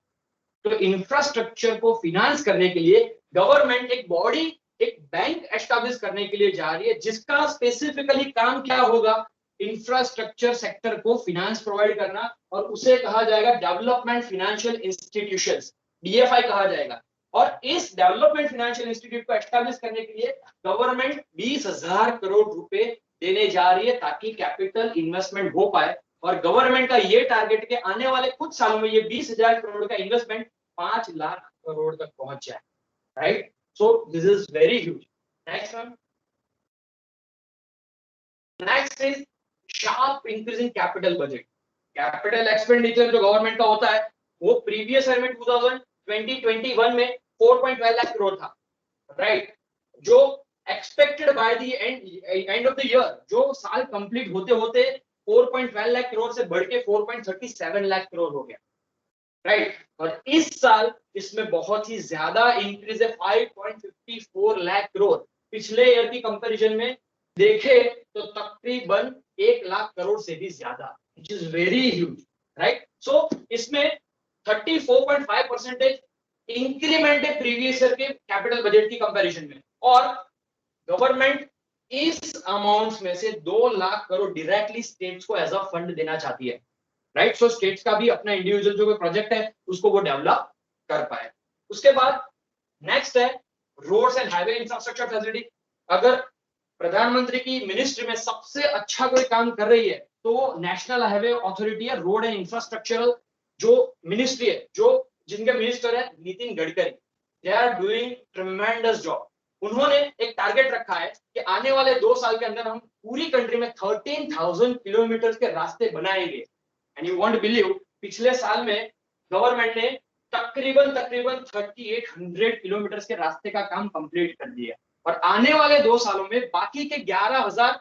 A: तो इंफ्रास्ट्रक्चर को फिनांस करने के लिए गवर्नमेंट एक बॉडी, एक बैंक एस्टैब्लिश करने के लिए जा रही है, जिसका स्पेसिफिकली काम क्या होगा, इंफ्रास्ट्रक्चर सेक्टर को फिनांस प्रोवाइड करना, और उसे कहा जाएगा डेवलपमेंट फाइनेंशियल इंस्टीट्यूशंस, डीएफआई कहा जाएगा। और इस डेवलपमेंट फाइनेंशियल इंस्टीट्यूट को एस्टैब्लिश करने के लिए गवर्नमेंट 20,000 करोड़ रुपए देने जा रही है, ताकि कैपिटल इन्वेस्टमेंट हो पाए। और गवर्नमेंट का ये टारगेट के आने वाले कुछ सालों में ये 20,000 करोड़ का इन्वेस्टमेंट 5 लाख करोड़ तक पहुंच जाए, right. So this is very huge. Next one, next is sharp increase in capital budget. Capital expenditure जो गवर्नमेंट का होता है वो प्रीवियस ईयर में 2020-21 में 4.12 लाख करोड़ था, राइट। जो expected by the end of the year, जो साल कंप्लीट होते होते 4.12 लाख करोड़ से बढ़ के 4.37 लाख करोड़ हो गया, राइट। और इस साल इसमें बहुत ही ज्यादा इंक्रीज है, 5.54 लाख करोड़। पिछले ईयर की कंपैरिजन में देखे तो तकरीबन 1 लाख करोड़ से भी ज्यादा, which is very huge, right. So इसमें 34.5% इंक्रीमेंट है प्रीवियस ईयर के कैपिटल बजट की कंपैरिजन में। और गवर्नमेंट इस अमाउंट्स में से 2 लाख करोड़ डायरेक्टली स्टेट्स को एज अ फंड देना चाहती है, राइट। सो स्टेट्स का भी अपना इंडिविजुअल जो कोई प्रोजेक्ट है उसको वो डेवलप कर पाए। उसके बाद नेक्स्ट है roads and highway infrastructure facility. अगर प्रधानमंत्री की मिनिस्ट्री में सबसे अच्छा कोई काम कर रही है तो नेशनल हाईवे अथॉरिटी है, रोड एंड इंफ्रास्ट्रक्चरल जो मिनिस्ट्री है, जो जिनके मिनिस्टर है Nitin Gadkari, they are doing tremendous job. उन्होंने एक टारगेट रखा है कि आने वाले 2 साल के अंदर हम पूरी कंट्री में 13,000 किलोमीटर के रास्ते बनाएंगे। एंड यू वॉन्ट बिलीव, पिछले साल में गवर्नमेंट ने तकरीबन 3800 किलोमीटर के रास्ते का काम कंप्लीट कर दिया। और आने वाले 2 सालों में बाकी के 11,000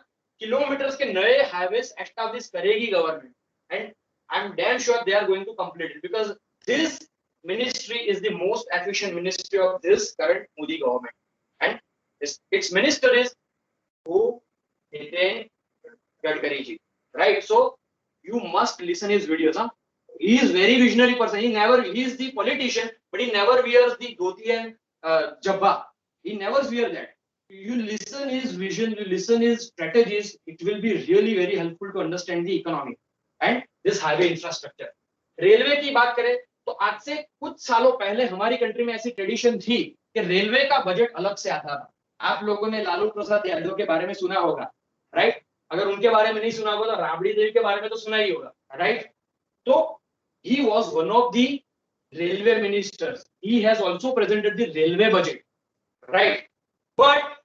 A: किलोमीटर के नए हाईवेज एस्टैब्लिश करेगी government. And I am damn sure they are going to complete it, because this ministry is the most efficient ministry of this current Modi government, and its minister is who? Nitin Gadkari ji, right? So you must listen his videos, huh? He is very visionary person. He is the politician, but he never wears the dhoti and jabba. He never wears that. You listen his vision, you listen his strategies, it will be really very helpful to understand the economy and this highway infrastructure. Railway की बात करें तो आज से कुछ सालों पहले हमारी कंट्री में ऐसी ट्रेडिशन थी कि रेलवे का बजट अलग से आता था। आप लोगों ने लालू प्रसाद यादव के बारे में सुना होगा, राइट। अगर उनके बारे में नहीं सुना होगा तो राबड़ी देवी के बारे में तो सुना ही होगा, राइट। तो he was one of the railway ministers, he has also presented the railway budget, right. But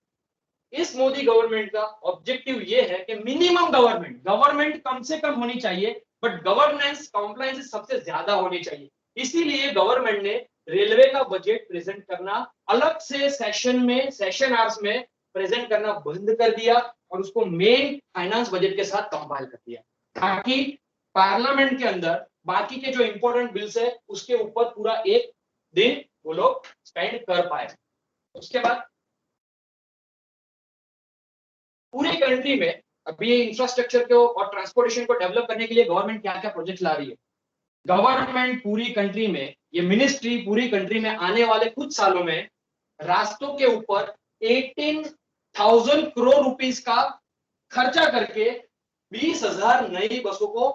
A: इस मोदी गवर्नमेंट का ऑब्जेक्टिव ये है कि मिनिमम गवर्नमेंट कम से कम होनी चाहिए, बट गवर्नेंस कॉम्प्लायंस सबसे ज्यादा होनी चाहिए। इसीलिए गवर्नमेंट ने रेलवे का बजट प्रेजेंट करना अलग से सेशन आवर्स में प्रेजेंट करना बंद कर दिया और उसको मेन फाइनेंस बजट के साथ कंपाइल कर दिया, ताकि पार्लियामेंट के अंदर बाकी के जो इंपॉर्टेंट बिल्स है उसके ऊपर पूरा एक दिन वो लोग स्पेंड कर पाए। उसके बाद पूरी कंट्री में अभी इंफ्रास्ट्रक्चर को और ट्रांसपोर्टेशन को डेवलप करने के लिए गवर्नमेंट क्या क्या प्रोजेक्ट ला रही है। गवर्नमेंट पूरी कंट्री में, ये मिनिस्ट्री पूरी कंट्री में आने वाले कुछ सालों में रास्तों के ऊपर 18,000 करोड़ रुपीस का खर्चा करके 20,000 नई बसों को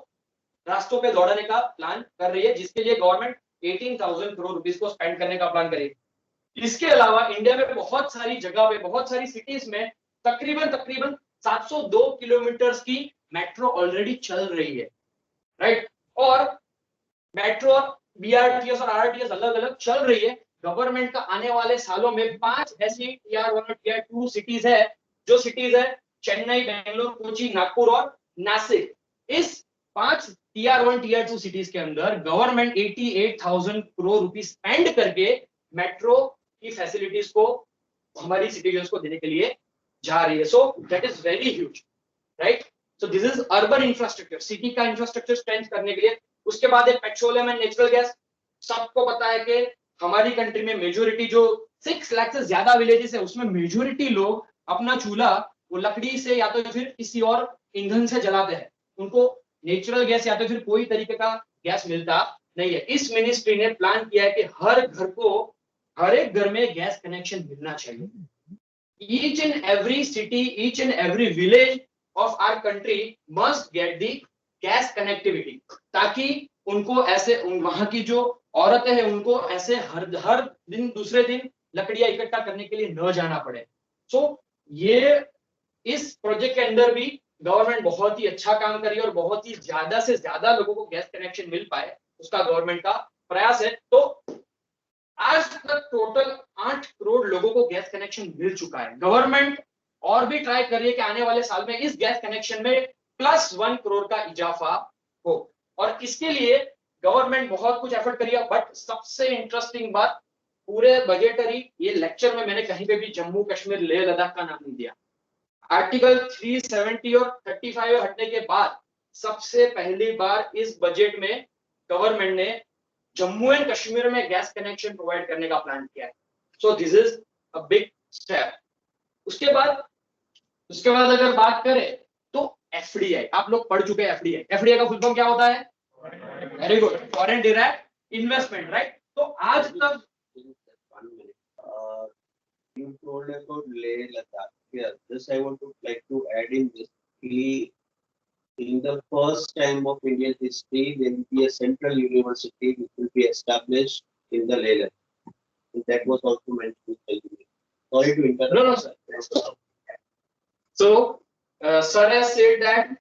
A: रास्तों पे दौड़ाने का प्लान कर रही है, जिसके लिए गवर्नमेंट 18,000 करोड़ रुपीस को स्पेंड करने का प्लान करेगी। इसके अलावा इंडिया में बहुत सारी जगह पे, बहुत सारी सिटीज में तकरीबन 702 किलोमीटर की मेट्रो ऑलरेडी चल रही है, राइट। और मेट्रो, बीआरटीएस और आरटीएस अलग अलग चल रही है। गवर्नमेंट का आने वाले सालों में 5 ऐसी टीआर 1 और टीआर 2 सिटीज है, जो सिटीज है चेन्नई, बेंगलोर, कोची, नागपुर और नासिक। इस 5 टीआर 1 टीआर 2 सिटीज के अंदर गवर्नमेंट 88,000 करोड़ रुपए स्पेंड करके मेट्रो की फैसिलिटीज को हमारी सिटीजन्स को देने के लिए जा रही है। So that is very huge, right. So this is urban infrastructure, city का इंफ्रास्ट्रक्चर स्ट्रेंथ करने के लिए। उसके बाद है पेट्रोलियम एंड नेचुरल गैस। सबको पता है कि हमारी कंट्री में मेजोरिटी जो 6 लाख से ज्यादा विलेजेस है उसमें मेजोरिटी लोग अपना चूल्हा वो लकड़ी से या तो फिर किसी और ईंधन से जलाते हैं। उनको नेचुरल गैस या तो फिर कोई तरीके का गैस मिलता नहीं है। इस मिनिस्ट्री ने प्लान किया है कि हर एक घर में गैस कनेक्शन मिलना चाहिए। Each and every city, each and every village of our country must get the gas connectivity, ताकि उनको ऐसे वहां की जो औरतें हैं उनको ऐसे हर दिन दूसरे दिन लकड़ियां इकट्ठा करने के लिए न जाना पड़े। सो ये इस प्रोजेक्ट के अंदर भी गवर्नमेंट बहुत ही अच्छा काम कर रही है और बहुत ही ज्यादा से ज्यादा लोगों को गैस कनेक्शन मिल पाए उसका गवर्नमेंट का प्रयास है। तो आज तक टोटल 8 करोड़ लोगों को गैस कनेक्शन मिल चुका है। गवर्नमेंट और भी ट्राई कर रही है कि आने वाले साल में इस गैस कनेक्शन में +1 करोड़ का इजाफा हो, और इसके लिए गवर्नमेंट बहुत कुछ एफर्ट करिए। बट सबसे इंटरेस्टिंग बात, पूरे बजटरी ये लेक्चर में मैंने कहीं पे भी जम्मू कश्मीर लेह लद्दाख का नाम नहीं दिया। आर्टिकल 370 और 35 हटने के बाद सबसे पहली बार इस बजट में गवर्नमेंट ने जम्मू एंड कश्मीर में गैस कनेक्शन प्रोवाइड करने का प्लान किया है। So this is a big step. उसके बाद अगर बात करें तो एफडीआई, आप लोग पढ़ चुके हैं एफडीआई का फुल फॉर्म क्या होता है? Very good, foreign direct investment, right. तो आज तक
B: you told about Leh Ladakh. Yeah, just I want to like to add in this. In the first time of Indian history, there will be a central university which will be established in the Leh Ladakh. That was also mentioned. Sorry to interrupt.
A: No, sir. So, sir has said that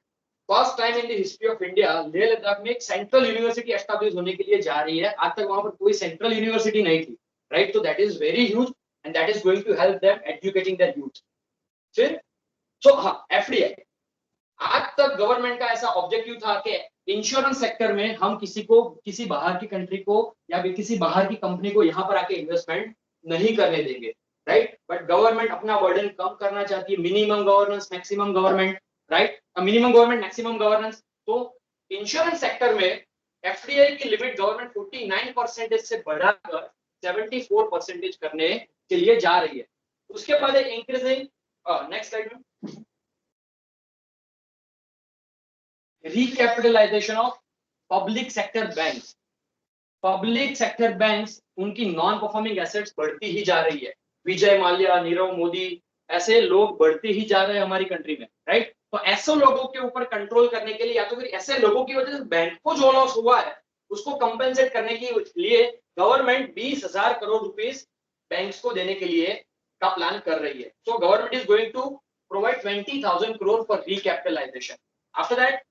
A: first time in the history of India, Leh Ladakh में एक central university establish होने के लिए जा रही है। आज तक वहां पर कोई सेंट्रल यूनिवर्सिटी नहीं थी, राइट। तो that is very huge and that is going to help them educating their youth. फिर हाँ, एफडीआई, आज तक गवर्नमेंट का ऐसा ऑब्जेक्टिव था कि इंश्योरेंस सेक्टर में हम किसी बाहर की कंट्री को या किसी बाहर की कंपनी को यहाँ पर आके इन्वेस्टमेंट नहीं करने देंगे, राइट। बट गवर्नमेंट अपना बर्डन कम करना चाहती है, minimum governance maximum government, right, minimum government maximum governance. तो इंश्योरेंस सेक्टर में एफडीआई की लिमिट गवर्नमेंट 49% से बढ़ाकर 74% करने के लिए जा रही है। उसके बाद इंक्रीजिंग, नेक्स्ट स्लाइड में, recapitalisation of public sector banks. Public sector banks, उनकी नॉन परफॉर्मिंग एसेट्स बढ़ती ही जा रही है। विजय माल्या, नीरव मोदी, ऐसे लोग बढ़ते ही जा रहे हैं हमारी कंट्री में, राइट। तो ऐसे लोगों के ऊपर कंट्रोल करने के लिए या तो फिर ऐसे लोगों की वजह से बैंक को जो लॉस हुआ है उसको कंपेंसेट करने के लिए गवर्नमेंट 20,000 करोड़ रुपीस बैंक्स को देने के लिए का प्लान कर रही है। So government is going to provide 20,000 crore for recapitalisation. After that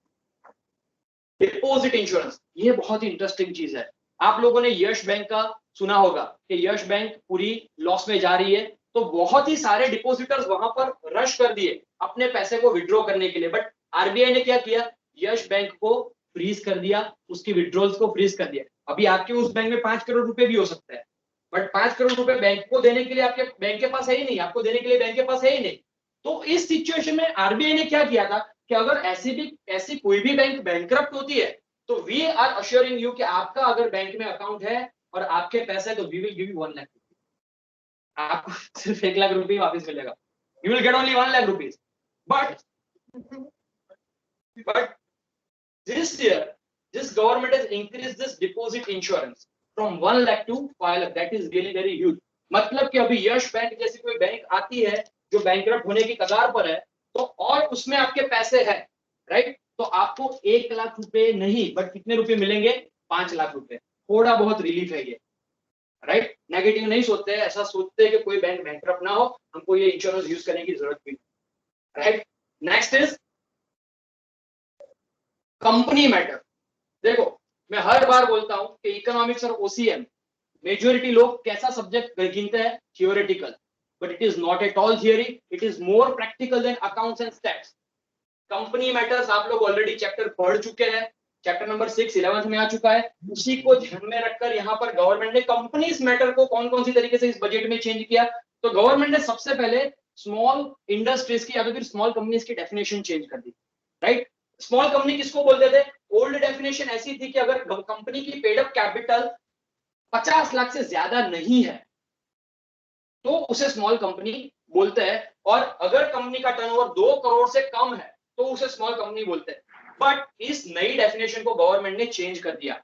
A: deposit insurance, ये बहुत ही इंटरेस्टिंग चीज है। आप लोगों ने यश बैंक का सुना होगा कि यश बैंक पूरी लॉस में जा रही है, तो बहुत ही सारे डिपॉजिटर्स वहां पर रश कर दिए अपने पैसे को विड्रॉ करने के लिए। बट आरबीआई ने क्या किया? यश बैंक को फ्रीज कर दिया, उसकी विड्रॉल्स को फ्रीज कर दिया। अभी आपके उस बैंक में 5 करोड़ रुपए भी हो सकते हैं, बट 5 करोड़ रुपए बैंक को देने के लिए आपके बैंक के पास है ही नहीं, आपको देने के लिए बैंक के पास है ही नहीं। तो इस सिचुएशन में आरबीआई ने क्या किया था कि अगर ऐसी कोई भी बैंक बैंकरप्ट होती है तो वी आर अश्योरिंग यू कि आपका अगर बैंक में अकाउंट है और आपके पैसे, तो we will give you 1 lakh rupees. आपको सिर्फ 1 लाख रुपए वापस मिलेगा। You will get only 1 lakh rupees. But this year this government has increased this deposit insurance from 1 lakh to 5 lakh. That is really very huge. मतलब कि अभी यश बैंक जैसी कोई बैंक आती है जो बैंकरप्ट होने की कगार पर है, तो और उसमें आपके पैसे हैं, राइट, तो आपको 1 लाख रुपए नहीं, बट कितने रुपए मिलेंगे? 5 लाख रुपए। थोड़ा बहुत रिलीफ है ये, राइट। नेगेटिव नहीं सोचते हैं, ऐसा सोचते हैं कि कोई बैंक बैंकरप्ट ना हो, हमको ये इंश्योरेंस यूज करने की जरूरत भी, right. Next is company matter. देखो, मैं हर बार बोलता हूं कि इकोनॉमिक्स और ओसीएम मेजॉरिटी लोग कैसा सब्जेक्ट गिनते हैं? Theoretical, but it is not at all theory, it is more practical than accounts and stats. Company matters आप लोग ऑलरेडी चैप्टर पढ़ चुके हैं, चैप्टर नंबर 6 11th में आ चुका है। उसी को ध्यान में रखकर यहाँ पर गवर्नमेंट ने कंपनीज मैटर को कौन सी तरीके से इस बजट में चेंज किया। तो गवर्नमेंट ने सबसे पहले स्मॉल इंडस्ट्रीज की या तो फिर स्मॉल कंपनीज की डेफिनेशन चेंज कर दी, राइट। स्मॉल कंपनी किसको बोलते थे? ओल्ड डेफिनेशन ऐसी थी कि अगर कंपनी की पेड अप कैपिटल 50 लाख से ज्यादा नहीं है तो उसे स्मॉल कंपनी बोलते हैं, और अगर कंपनी का टर्नओवर 2 करोड़ से कम है तो उसे स्मॉल कंपनी बोलते हैं। बट इस नई डेफिनेशन को गवर्नमेंट ने चेंज कर दिया।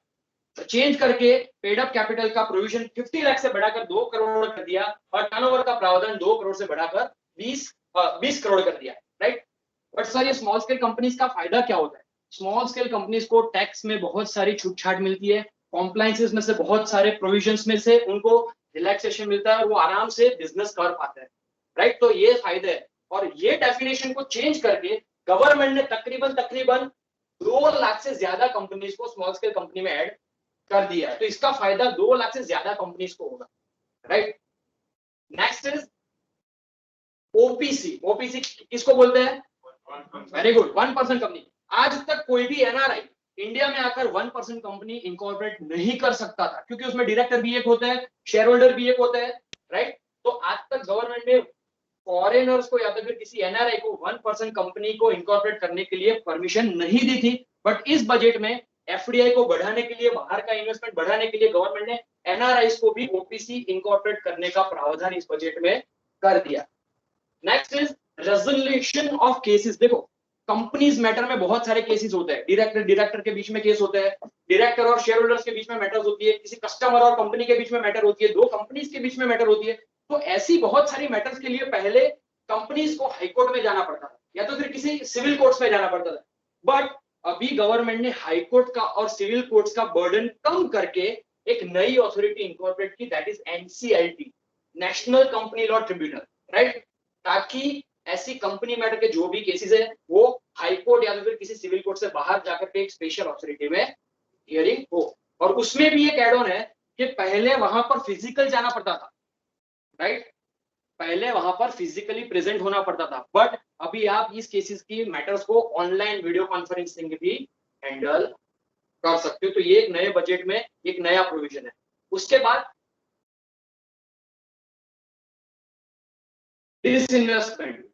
A: चेंज करके पेड अप कैपिटल का प्रोविजन 50 लाख से बढ़ाकर 2 करोड़ कर दिया और टर्नओवर का प्रावधान 2 करोड़ से बढ़ाकर 20 करोड़ कर दिया, राइट। बट सर ये स्मॉल स्केल कंपनीज का फायदा क्या होता है? स्मॉल स्केल कंपनीज को टैक्स में बहुत सारी छूट छाट मिलती है, कॉम्प्लायंसेस में से बहुत सारे प्रोविजंस में से उनको रिलैक्सेशन मिलता है और वो आराम से बिजनेस कर पाते हैं, राइट। तो ये फायदे है और ये डेफिनेशन को चेंज करके गवर्नमेंट ने तकरीबन तकरीबन 2 लाख से ज्यादा कंपनीज को स्मॉल स्केल कंपनी में ऐड कर दिया है। तो इसका फायदा 2 लाख से ज्यादा कंपनीज को होगा, right. Next is OPC. OPC किसको बोलते हैं? Very good, 1% company. आज तक कोई भी एनआरआई इंडिया में आकर 1% कंपनी इनकॉर्पोरेट नहीं कर सकता था क्योंकि उसमें डायरेक्टर भी एक होता है, शेयर होल्डर भी एक होता है, राइट। तो आज तक गवर्नमेंट ने फॉरेनर्स को या तो फिर किसी एनआरआई को 1% कंपनी को इनकॉर्पोरेट करने के लिए परमिशन नहीं दी थी। बट इस बजट में एफडीआई को बढ़ाने के लिए, बाहर का इन्वेस्टमेंट बढ़ाने के लिए गवर्नमेंट ने एनआरआई को भी ओपीसी इनकॉर्पोरेट करने का प्रावधान इस बजट में कर दिया। Next is resolution of cases. देखो कंपनीज मैटर में बहुत सारे केसेस होते हैं, डायरेक्टर के बीच में केस होते हैं, डायरेक्टर और शेयर होल्डर्स के बीच में मैटर्स होती है, किसी कस्टमर और कंपनी के बीच में मैटर होती है, दो कंपनीज के बीच में मैटर होती है। तो ऐसी बहुत सारी मैटर्स के लिए पहले कंपनीज को हाईकोर्ट में जाना पड़ता था या तो फिर किसी सिविल कोर्ट्स में जाना पड़ता था। बट अभी गवर्नमेंट ने हाईकोर्ट का और सिविल कोर्ट्स का बर्डन कम करके एक नई अथॉरिटी इनकॉर्पोरेट की, that is NCLT, national company law tribunal, right. ताकि ऐसी कंपनी मैटर के जो भी केसेस है वो हाई कोर्ट या फिर किसी सिविल कोर्ट से बाहर जाकर के एक स्पेशल अथॉरिटी में हियरिंग हो। और उसमें भी एक एड ऑन है कि पहले वहां पर फिजिकल जाना पड़ता था, राइट। पहले वहां पर फिजिकली प्रेजेंट होना पड़ता था, बट अभी आप इस केसेस की मैटर्स को ऑनलाइन वीडियो कॉन्फ्रेंसिंग भी हैंडल कर सकते हो। तो ये एक नए बजट में एक नया प्रोविजन है। उसके बाद डिसइन्वेस्टमेंट,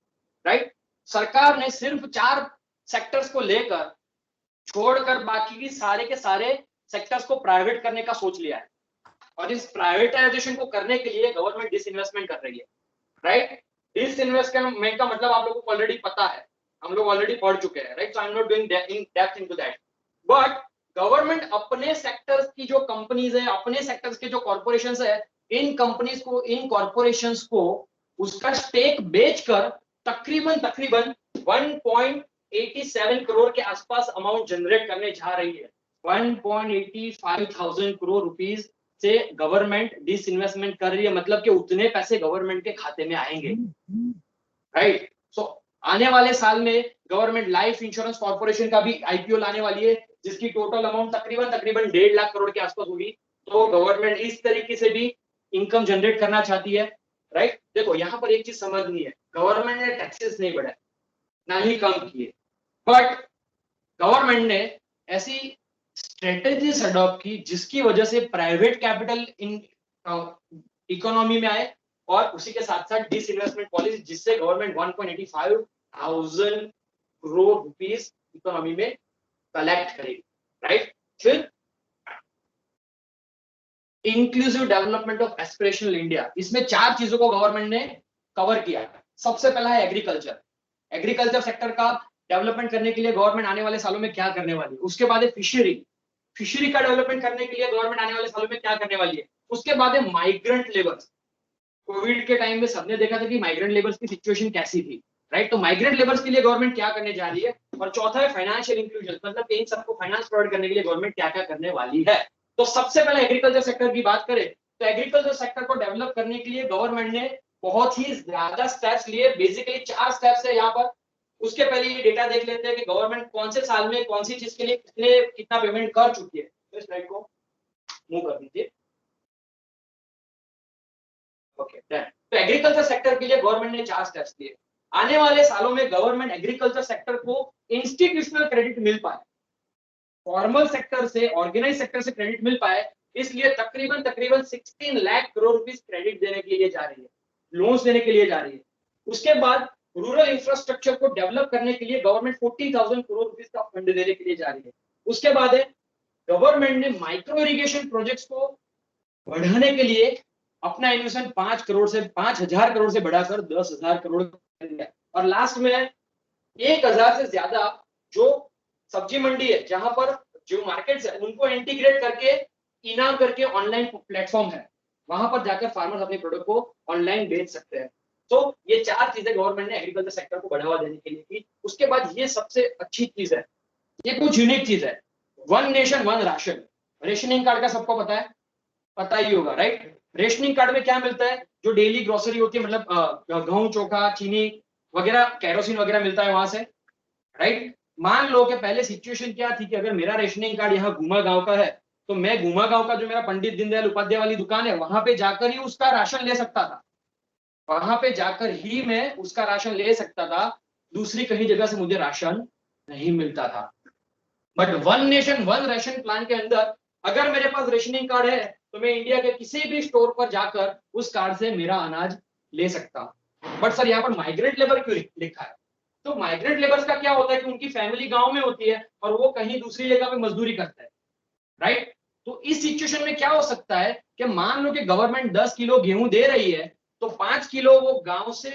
A: राइट। सरकार ने सिर्फ 4 सेक्टर्स को लेकर छोड़कर बाकी की सारे के सारे सेक्टर्स को प्राइवेट करने का सोच लिया है और इस प्राइवेटाइजेशन को करने के लिए गवर्नमेंट डिसइन्वेस्टमेंट कर रही है, राइट। डिसइन्वेस्टमेंट का मतलब आप लोगों को ऑलरेडी पता है, हम लोग ऑलरेडी पढ़ चुके हैं, right. So I am not doing in depth into that. But government अपने सेक्टर्स की जो कंपनीज है, अपने सेक्टर्स के जो कॉर्पोरेशंस है, इन कंपनीज को, इन कॉर्पोरेशंस को उसका स्टेक बेचकर तकरीबन तकरीबन 1.87 करोड़ के आसपास अमाउंट जनरेट करने जा रही है। 1.85 करोड़ रुपीस से गवर्नमेंट डिसइन्वेस्टमेंट कर रही है, मतलब कि उतने पैसे गवर्नमेंट के खाते में आएंगे, राइट। सो आने वाले साल में गवर्नमेंट लाइफ इंश्योरेंस कॉर्पोरेशन का भी आईपीओ लाने वाली है जिसकी टोटल अमाउंट तकरीबन तकरीबन 1.5 लाख करोड़ के आसपास होगी। तो गवर्नमेंट इस तरीके से भी इनकम जनरेट करना चाहती है, राइट। देखो यहाँ पर एक चीज समझनी है, गवर्नमेंट ने टैक्सेस नहीं बढ़ाए ना ही कम किए, बट गवर्नमेंट ने ऐसी स्ट्रेटेजीज अडॉप्ट की जिसकी वजह से प्राइवेट कैपिटल इन इकोनॉमी में आए और उसी के साथ साथ डिसइन्वेस्टमेंट पॉलिसी जिससे गवर्नमेंट 1.85 करोड़ रुपीस इकोनॉमी में कलेक्ट करेगी, राइट। फिर inclusive development of aspirational India, इसमें 4 चीजों को गवर्नमेंट ने कवर किया। सबसे पहला है एग्रीकल्चर। एग्रीकल्चर सेक्टर का डेवलपमेंट करने के लिए गवर्नमेंट आने वाले सालों में क्या करने वाली है। उसके बाद है फिशरी, फिशरी का डेवलपमेंट करने के लिए गवर्नमेंट आने वाले सालों में क्या करने वाली है। उसके बाद है माइग्रेंट लेबर्स। कोविड के टाइम में सबने देखा था कि माइग्रेंट लेबर्स की सिचुएशन कैसी थी, राइट। तो माइग्रेंट लेबर्स के लिए गवर्नमेंट क्या करने जा रही है। और चौथा है फाइनेंशियल इंक्लूजन, मतलब इन सबको फाइनेंस प्रोवाइड करने के लिए गवर्नमेंट क्या क्या करने वाली है। तो सबसे पहले एग्रीकल्चर सेक्टर की बात करें तो एग्रीकल्चर सेक्टर को डेवलप करने के लिए गवर्नमेंट ने बहुत ही ज्यादा स्टेप्स लिए। बेसिकली 4 स्टेप्स है यहाँ पर। उसके पहले ये डेटा देख लेते हैं कि गवर्नमेंट कौन से साल में कौन सी चीज के लिए कितना पेमेंट कर चुकी है। इस स्लाइड को मूव कर दीजिए। ओके, तो एग्रीकल्चर सेक्टर के लिए गवर्नमेंट ने 4 स्टेप्स लिए। आने वाले सालों में गवर्नमेंट एग्रीकल्चर सेक्टर को इंस्टीट्यूशनल क्रेडिट मिल पाए, फॉर्मल सेक्टर से, ऑर्गेनाइज सेक्टर से क्रेडिट मिल पाए, इसलिए तकरीबन तकरीबन 16 लाख करोड़ रुपीस क्रेडिट देने के लिए जा रही है, लोन्स देने के लिए जा रही है। उसके बाद रूरल इंफ्रास्ट्रक्चर को डेवलप करने के लिए गवर्नमेंट 40,000 करोड़ रुपीस का फंड देने के लिए जा रही है। उसके बाद है गवर्नमेंट ने माइक्रो इरिगेशन प्रोजेक्ट्स को बढ़ाने के लिए अपना इन्वेस्टमेंट 5 करोड़ से 5,000 करोड़ से बढ़ाकर 10,000 करोड़ कर दिया। और लास्ट में 1,000 से ज्यादा जो सब्जी मंडी है, जहां पर जो मार्केट्स है उनको इंटीग्रेट करके इनाम करके ऑनलाइन प्लेटफॉर्म है, वहां पर जाकर फार्मर्स अपने प्रोडक्ट को ऑनलाइन बेच सकते हैं। तो ये 4 चीजें गवर्नमेंट ने एग्रीकल्चर सेक्टर को बढ़ावा देने के लिए की। उसके बाद ये सबसे अच्छी चीज है, ये कुछ यूनिक चीज है, one nation one ration. Rationing card का सबको पता ही होगा, राइट? रेशनिंग कार्ड में क्या मिलता है? जो डेली ग्रोसरी होती है, मतलब गेहूं, चोखा, चीनी वगैरह, केरोसिन वगैरह मिलता है वहां से, राइट? मान लो कि पहले सिचुएशन क्या थी कि अगर मेरा रेशनिंग कार्ड यहाँ गुमा गांव का है, तो मैं गुमा गांव का जो मेरा पंडित दीनदयाल उपाध्याय वाली दुकान है, वहां पे जाकर ही उसका राशन ले सकता था। वहां पे जाकर ही मैं उसका राशन ले सकता था, दूसरी कहीं जगह से मुझे राशन नहीं मिलता था। But one nation one ration plan के अंदर अगर मेरे पास रेशनिंग कार्ड है, तो मैं इंडिया के किसी भी स्टोर पर जाकर उस कार्ड से मेरा अनाज ले सकता हूं। बट सर यहाँ पर माइग्रेंट लेबर क्यों लिखा है? तो माइग्रेंट लेबर्स का क्या होता है कि उनकी फैमिली गांव में होती है और वो कहीं दूसरी जगह पे मजदूरी करता है, राइट? तो इस सिचुएशन में क्या हो सकता है कि मान लो कि गवर्नमेंट 10 किलो गेहूं दे रही है, तो 5 किलो वो गांव से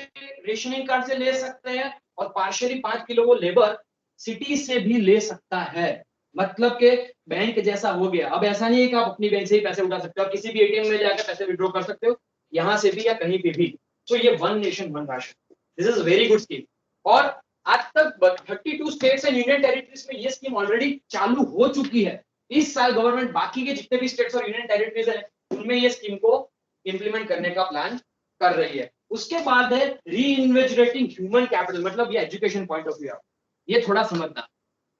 A: रेशनिंग कार्ड से ले सकते हैं और पार्शियली 5 किलो वो लेबर सिटी से भी ले सकता है। मतलब कि बैंक जैसा हो गया। अब ऐसा नहीं है कि आप अपनी बैंक से ही पैसे उठा सकते हो, किसी भी एटीएम में जाकर पैसे विड्रॉ कर सकते हो, यहां से भी या कहीं पे भी। तो ये one nation one ration, this is very good scheme. और आज तक 32 स्टेट्स एंड यूनियन टेरिटरीज में ये स्कीम ऑलरेडी चालू हो चुकी है। इस साल गवर्नमेंट बाकी के जितने भी स्टेट्स और यूनियन टेरिटरीज है उनमें ये स्कीम को इंप्लीमेंट करने का प्लान कर रही है। उसके बाद है री इन्वेस्टिंग ह्यूमन कैपिटल, मतलब ये एजुकेशन पॉइंट ऑफ व्यू, ये थोड़ा समझना।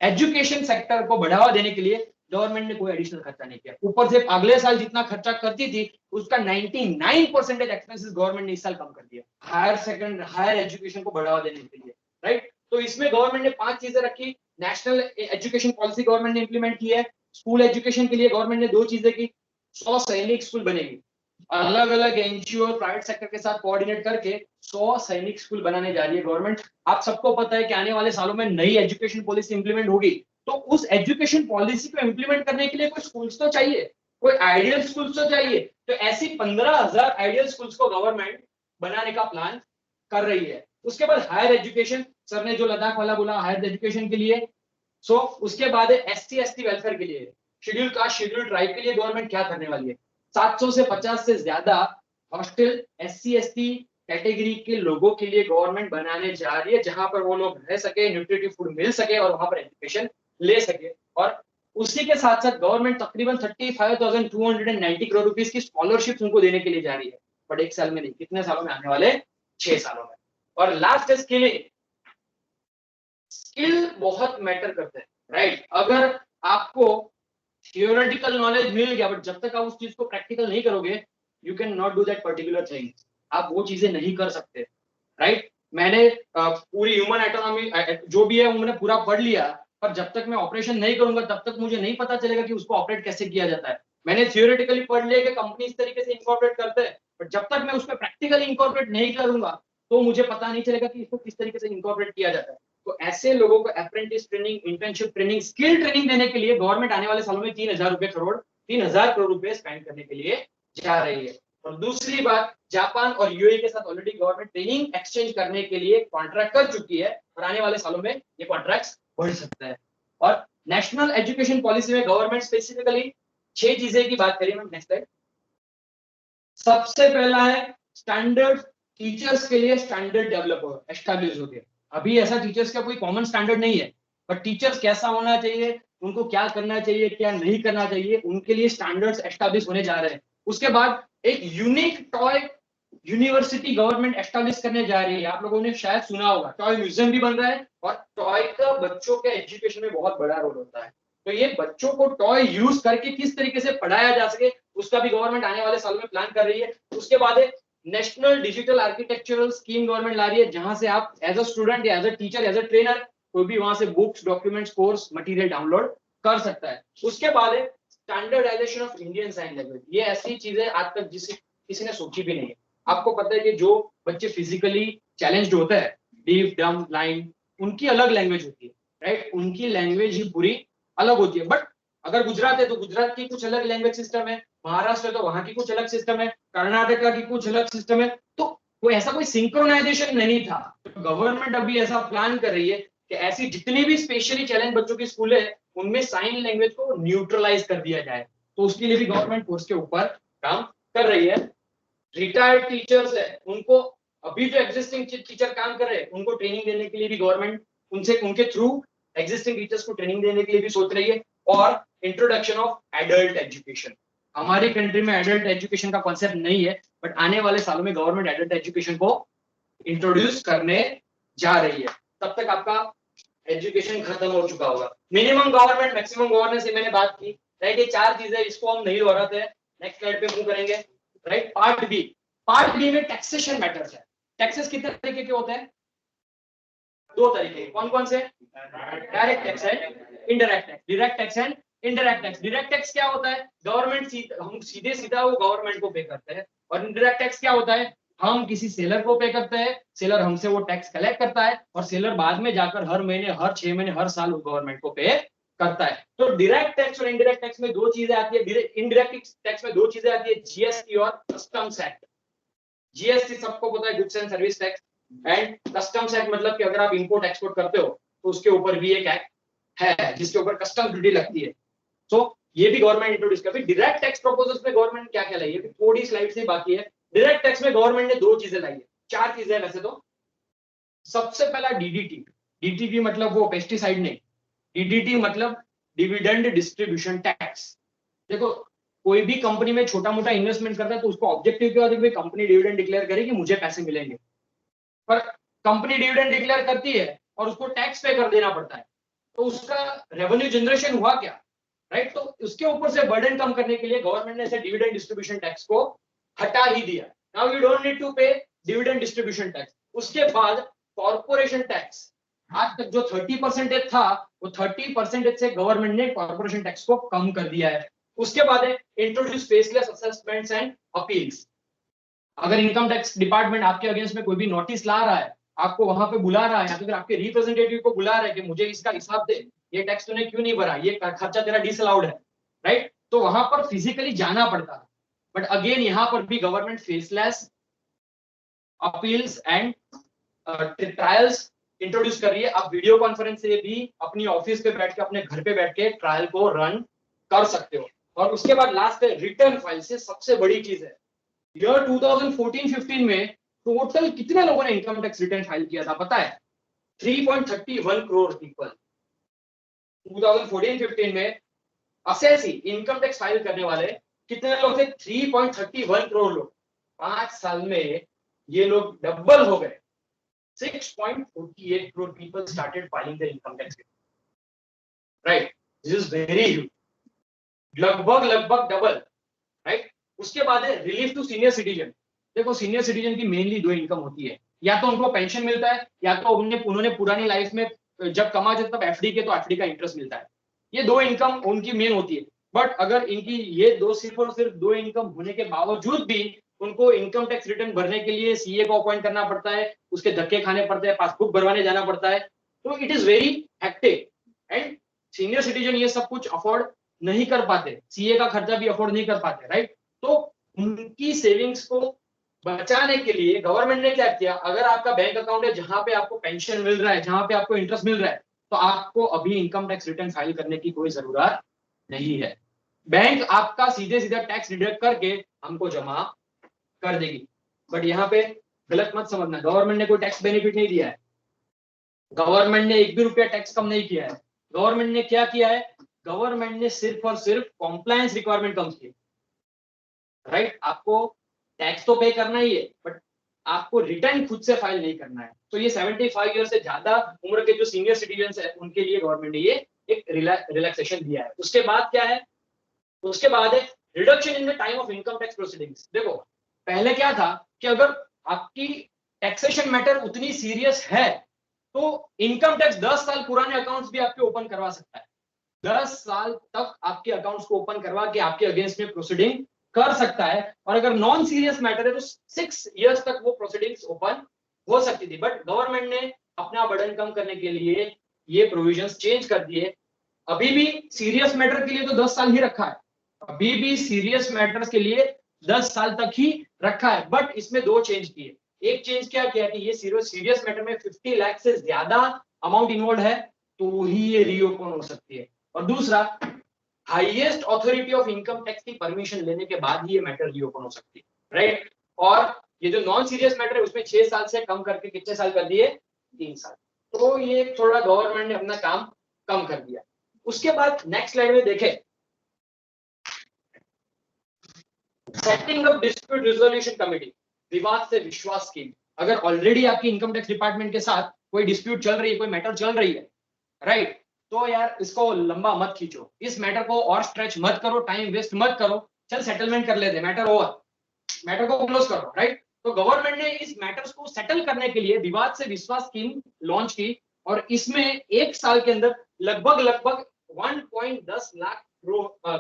A: एजुकेशन सेक्टर को बढ़ावा देने के लिए गवर्नमेंट ने कोई एडिशनल खर्चा नहीं किया, ऊपर से अगले साल जितना खर्चा करती थी उसका 99% एक्सपेंसेस गवर्नमेंट ने इस साल कम कर दिया हायर एजुकेशन को बढ़ावा देने के लिए, राइट? तो इसमें गवर्नमेंट ने 5 चीजें रखी। नेशनल एजुकेशन पॉलिसी गवर्नमेंट ने इंप्लीमेंट की है। स्कूल एजुकेशन के लिए गवर्नमेंट ने 2 चीजें की, 100 सैनिक स्कूल बनेगी, अलग अलग एनजीओ प्राइवेट सेक्टर के साथ कोऑर्डिनेट करके 100 सैनिक स्कूल बनाने जा रही है गवर्नमेंट। आप सबको पता है कि आने वाले सालों में नई एजुकेशन पॉलिसी इंप्लीमेंट होगी, तो उस एजुकेशन पॉलिसी को इंप्लीमेंट करने के लिए कोई स्कूल्स तो चाहिए, कोई आइडियल स्कूल्स तो चाहिए। तो ऐसी 15,000 आइडियल स्कूल्स को गवर्नमेंट बनाने का प्लान कर रही है। उसके बाद हायर एजुकेशन, सर ने जो लद्दाख वाला बोला हायर एजुकेशन के लिए, सो उसके बाद एससी एसटी वेलफेयर के लिए, शेड्यूल कास्ट शेड्यूल ट्राइब के लिए गवर्नमेंट क्या करने वाली है? 700 से 50 से ज्यादा हॉस्टल एससी एसटी कैटेगरी के लोगों के लिए गवर्नमेंट बनाने जा रही है, जहां पर वो लोग रह सके, न्यूट्रिटिव फूड मिल सके और वहां पर एजुकेशन ले सके। और उसी के साथ साथ गवर्नमेंट तकरीबन 35,290 करोड़ रुपीस की स्कॉलरशिप उनको देने के लिए जा रही है। बट एक साल में नहीं, कितने सालों में? आने वाले 6 सालों में। और लास्ट है स्किलिंग। स्किल बहुत मैटर करते हैं, राइट? अगर आपको थियोरेटिकल नॉलेज मिल गया, बट जब तक आप उस चीज को प्रैक्टिकल नहीं करोगे, you can not do that particular thing. आप वो चीजें नहीं कर सकते, राइट? मैंने पूरी ह्यूमन एटोनॉमी जो भी है वो मैंने पूरा पढ़ लिया, पर जब तक मैं ऑपरेशन नहीं करूंगा तब तक मुझे नहीं पता चलेगा कि उसको ऑपरेट कैसे किया जाता है। मैंने थियोरेटिकली पढ़ लिया कि कंपनी इस तरीके से इंकॉर्पोरेट करते हैं, बट जब तक मैं उसमें प्रैक्टिकली इंकॉर्पोरेट नहीं करूंगा तो मुझे पता नहीं चलेगा कि इसको किस तरीके से इंकॉर्पोरेट किया जाता है। तो ऐसे लोगों को apprentice training, internship training, skill training देने के लिए गवर्नमेंट आने वाले सालों में 3,000 करोड़ रुपए स्पेंड करने के लिए जा रही है। और दूसरी बात, जापान और यूएई के साथ ऑलरेडी गवर्नमेंट ट्रेनिंग एक्सचेंज करने के लिए कॉन्ट्रैक्ट कर चुकी है और आने वाले सालों में ये कॉन्ट्रैक्ट्स बढ़ सकता है। और नेशनल एजुकेशन पॉलिसी में गवर्नमेंट स्पेसिफिकली 6 चीजें की बात करिए। Next slide. सबसे पहला है स्टैंडर्ड, टीचर्स के लिए स्टैंडर्ड डेवलप एस्टैब्लिश हो गया। अभी ऐसा टीचर्स का कोई कॉमन स्टैंडर्ड नहीं है, बट टीचर्स कैसा होना चाहिए, उनको क्या करना चाहिए, क्या नहीं करना चाहिए, उनके लिए स्टैंडर्ड्स एस्टैब्लिश होने जा रहे हैं। उसके बाद एक unique toy university government establish करने जा रही है। आप लोगों ने शायद सुना होगा, टॉय म्यूजियम भी बन रहा है और टॉय का बच्चों के एजुकेशन में बहुत बड़ा रोल होता है। तो ये बच्चों को टॉय यूज करके किस तरीके से पढ़ाया जा सके, उसका भी गवर्नमेंट आने वाले सालों में प्लान कर रही है। उसके बाद एक national digital architectural scheme government ला रही है, जहां से आप एज अ स्टूडेंट या as a teacher, as a trainer कोई भी वहां से books, documents, course material download कर सकता है। उसके बाद है standardization of Indian sign language. ये ऐसी चीजें आज तक किसी ने सोची भी नहीं है। आपको पता है कि जो बच्चे फिजिकली चैलेंज्ड होते हैं, डीफ, डम, ब्लाइंड, उनकी अलग लैंग्वेज होती है, राइट? उनकी लैंग्वेज ही पूरी अलग होती है। बट अगर गुजरात है तो गुजरात की कुछ अलग लैंग्वेज सिस्टम है, महाराष्ट्र है तो वहां की कुछ अलग सिस्टम है, कर्नाटका की कुछ अलग सिस्टम है। तो कोई ऐसा कोई सिंक्रोनाइजेशन नहीं था। गवर्नमेंट अभी ऐसा प्लान कर रही है कि ऐसी जितनी भी स्पेशली चैलेंज बच्चों की स्कूल है उनमें साइन लैंग्वेज को न्यूट्रलाइज कर दिया जाए। तो उसके लिए भी गवर्नमेंट कोर्स के ऊपर काम कर रही है। रिटायर्ड टीचर्स है उनको, अभी जो एग्जिस्टिंग टीचर काम कर रहे हैं उनको ट्रेनिंग देने के लिए भी गवर्नमेंट उनके थ्रू एग्जिस्टिंग टीचर्स को ट्रेनिंग देने के लिए भी सोच रही है। और इंट्रोडक्शन ऑफ एडल्ट एजुकेशन, हमारी कंट्री में एडल्ट एजुकेशन का कॉन्सेप्ट नहीं है, बट आने वाले सालों में गवर्नमेंट एडल्ट एजुकेशन को इंट्रोड्यूस करने जा रही है। तब तक आपका एजुकेशन खत्म हो चुका होगा। मिनिमम गवर्नमेंट मैक्सिमम गवर्नेंस से मैंने बात की, राइट। ये 4 चीजें, इसको हम नहीं दोहराते हैं, नेक्स्ट स्लाइड पे मूव करेंगे, राइट। पार्ट बी में टैक्सेशन मैटर्स है। टैक्सेस कितने तरीके के होते हैं? 2 तरीके। कौन कौन से? Direct tax and indirect tax. Direct tax and indirect tax. Direct tax क्या होता है? गवर्नमेंट हम सीधे सीधा वो गवर्नमेंट को पे करते हैं। और इनडायरेक्ट टैक्स क्या होता है? हम किसी सेलर को पे करते हैं, सेलर हमसे वो टैक्स कलेक्ट करता है और सेलर बाद में जाकर हर महीने, हर 6 महीने, हर साल गवर्नमेंट को पे करता है। तो डायरेक्ट टैक्स और इनडायरेक्ट टैक्स में 2 चीजें आती है। इनडायरेक्ट टैक्स में 2 चीजें आती है, जीएसटी और कस्टम्स एक्ट। जीएसटी सबको पता है, goods and service tax. And customs act मतलब कि अगर आप इंपोर्ट एक्सपोर्ट करते हो तो उसके ऊपर भी एक एक्ट है जिसके ऊपर कस्टम ड्यूटी लगती है। तो ये भी गवर्नमेंट इंट्रोड्यूस करती है। डायरेक्ट टैक्स प्रोपोजल्स में गवर्नमेंट क्या क्या लाई है, थोड़ी स्लाइड से बाकी है। डायरेक्ट टैक्स में गवर्नमेंट ने 2 चीजें लाई है, 4 चीजें वैसे तो। सबसे पहला डीडीटी। डीडीटी मतलब वो पेस्टिसाइड नहीं, डीडीटी मतलब डिविडेंड डिस्ट्रीब्यूशन टैक्स। देखो, कोई भी कंपनी में छोटा मोटा इन्वेस्टमेंट करता है तो उसको ऑब्जेक्टिव क्या होता है कि कंपनी डिविडेंड डिक्लेयर करेगी, मुझे पैसे मिलेंगे। पर कंपनी डिविडेंड डिक्लेयर करती है और उसको टैक्स पे कर देना पड़ता है, तो उसका रेवेन्यू जनरेशन हुआ क्या, राइट। तो उसके ऊपर से बर्डन कम करने के लिए गवर्नमेंट ने डिविडेंड डिस्ट्रीब्यूशन टैक्स को हटा ही दिया। Now you don't need to pay dividend distribution tax. उसके बाद कॉर्पोरेशन टैक्स, आज तक जो 30% था वो 30% से गवर्नमेंट ने कॉर्पोरेशन टैक्स को कम कर दिया है। उसके बाद है introduce faceless assessments and appeals. अगर इनकम टैक्स डिपार्टमेंट आपके अगेंस्ट में कोई भी नोटिस ला रहा है, आपको वहां पे बुला रहा है या फिर आपके रिप्रेजेंटेटिव को बुला रहा है कि मुझे इसका हिसाब दे, ये टैक्स तूने क्यों नहीं भरा, ये खर्चा तेरा डिसअलाउड है, राइट। तो वहां पर फिजिकली जाना पड़ता है। बट अगेन यहाँ पर भी government faceless appeals and trials introduce कर रही है। आप वीडियो कॉन्फ्रेंस से भी अपनी ऑफिस पे बैठ के, अपने घर पे बैठ के ट्रायल को रन कर सकते हो। और उसके बाद लास्ट है रिटर्न फाइल से सबसे बड़ी चीज है। ईयर 2014-15 में टोटल कितने लोगों ने इनकम टैक्स रिटर्न फाइल किया था पता है? 3.31 करोड़ पीपल। 2014-15 में असेसी इनकम टैक्स फाइल करने वाले कितने लोग थे? 3.31 करोड़ लोग। 5 साल में ये लोग डबल हो गए। 6.48 crore people started filing their income tax return. Right? This is very huge. लगभग डबल, राइट। उसके बाद है रिलीफ टू सीनियर सिटीजन। देखो, सीनियर सिटीजन की मेनली 2 इनकम होती है, या तो उनको पेंशन मिलता है या तो उन्होंने पुरानी लाइफ में जब कमाते तब एफडी के, तो एफडी का इंटरेस्ट मिलता है। ये 2 इनकम उनकी मेन होती है। बट अगर इनकी ये 2 सिर्फ और सिर्फ 2 इनकम होने के बावजूद भी उनको इनकम टैक्स रिटर्न भरने के लिए सीए को अपॉइंट करना पड़ता है, उसके धक्के खाने पड़ते हैं, पासबुक भरवाने जाना पड़ता है, तो it is very hectic. And senior citizen ये सब कुछ अफोर्ड नहीं कर पाते, सीए का खर्चा भी अफोर्ड नहीं कर पाते, राइट। तो उनकी सेविंग्स को बचाने के लिए गवर्नमेंट ने क्या किया, अगर आपका बैंक अकाउंट है जहां पे आपको पेंशन मिल रहा है, जहां पे आपको इंटरेस्ट मिल रहा है, तो आपको अभी इनकम टैक्स रिटर्न फाइल करने की कोई जरूरत नहीं है। बैंक आपका सीधे सीधा टैक्स डिडक्ट करके हमको जमा कर देगी। बट यहाँ पे गलत मत समझना, गवर्नमेंट ने कोई टैक्स बेनिफिट नहीं दिया है, गवर्नमेंट ने 1 भी रुपया टैक्स कम नहीं किया है। गवर्नमेंट ने क्या किया है, गवर्नमेंट ने सिर्फ और सिर्फ कॉम्प्लायंस रिक्वायरमेंट कम की, राइट। आपको टैक्स तो पे करना ही है, बट आपको रिटर्न खुद से फाइल नहीं करना है। तो ये 75 ईयर से ज्यादा उम्र के जो सीनियर सिटीजन है उनके लिए गवर्नमेंट ने ये एक रिलैक्सेशन दिया है। उसके बाद क्या है, उसके बाद है reduction in the time of income tax proceedings. देखो, पहले क्या था कि अगर आपकी टैक्सेशन मैटर उतनी सीरियस है तो इनकम टैक्स 10 साल पुराने अकाउंट्स भी आपके ओपन करवा सकता है। 10 साल तक आपके अकाउंट्स को ओपन करवा के आपके अगेंस्ट में प्रोसीडिंग कर सकता है। और अगर नॉन सीरियस मैटर है तो 6 इयर्स तक वो प्रोसीडिंग्स ओपन हो सकती थी। बट गवर्नमेंट ने अपना बर्डन कम करने के लिए ये प्रोविजंस चेंज कर दिए। अभी भी सीरियस मैटर के लिए तो 10 साल ही रखा है, अभी भी सीरियस मैटर्स के लिए 10 साल तक ही रखा है। बट इसमें 2 चेंज किए। एक चेंज क्या किया कि ये सीरियस मैटर में 50 लाख से ज्यादा अमाउंट इन्वॉल्व है तो ही ये रीओपन हो सकती है। और दूसरा, highest authority of income tax की परमिशन लेने के बाद ही ये मैटर रीओपन हो सकती है, राइट। और ये जो नॉन सीरियस मैटर है उसमें 6 साल से कम करके कितने साल कर दिए, 3 साल। तो ये थोड़ा गवर्नमेंट ने अपना काम कम कर दिया। उसके बाद नेक्स्ट स्लाइड में देखें, setting up dispute resolution committee, विवाद से विश्वास स्कीम। अगर ऑलरेडी आपकी इनकम टैक्स डिपार्टमेंट के साथ कोई डिस्प्यूट चल रही है, कोई मैटर चल रही है, राइट, तो यार इसको लंबा मत खींचो, इस मैटर को और स्ट्रेच मत करो, टाइम वेस्ट मत करो, चल सेटलमेंट कर लेते, मैटर ओवर, मैटर को क्लोज करो, राइट। तो गवर्नमेंट ने इस मैटर्स को सेटल करने के लिए विवाद से विश्वास स्कीम लॉन्च की और इसमें एक साल के अंदर लगभग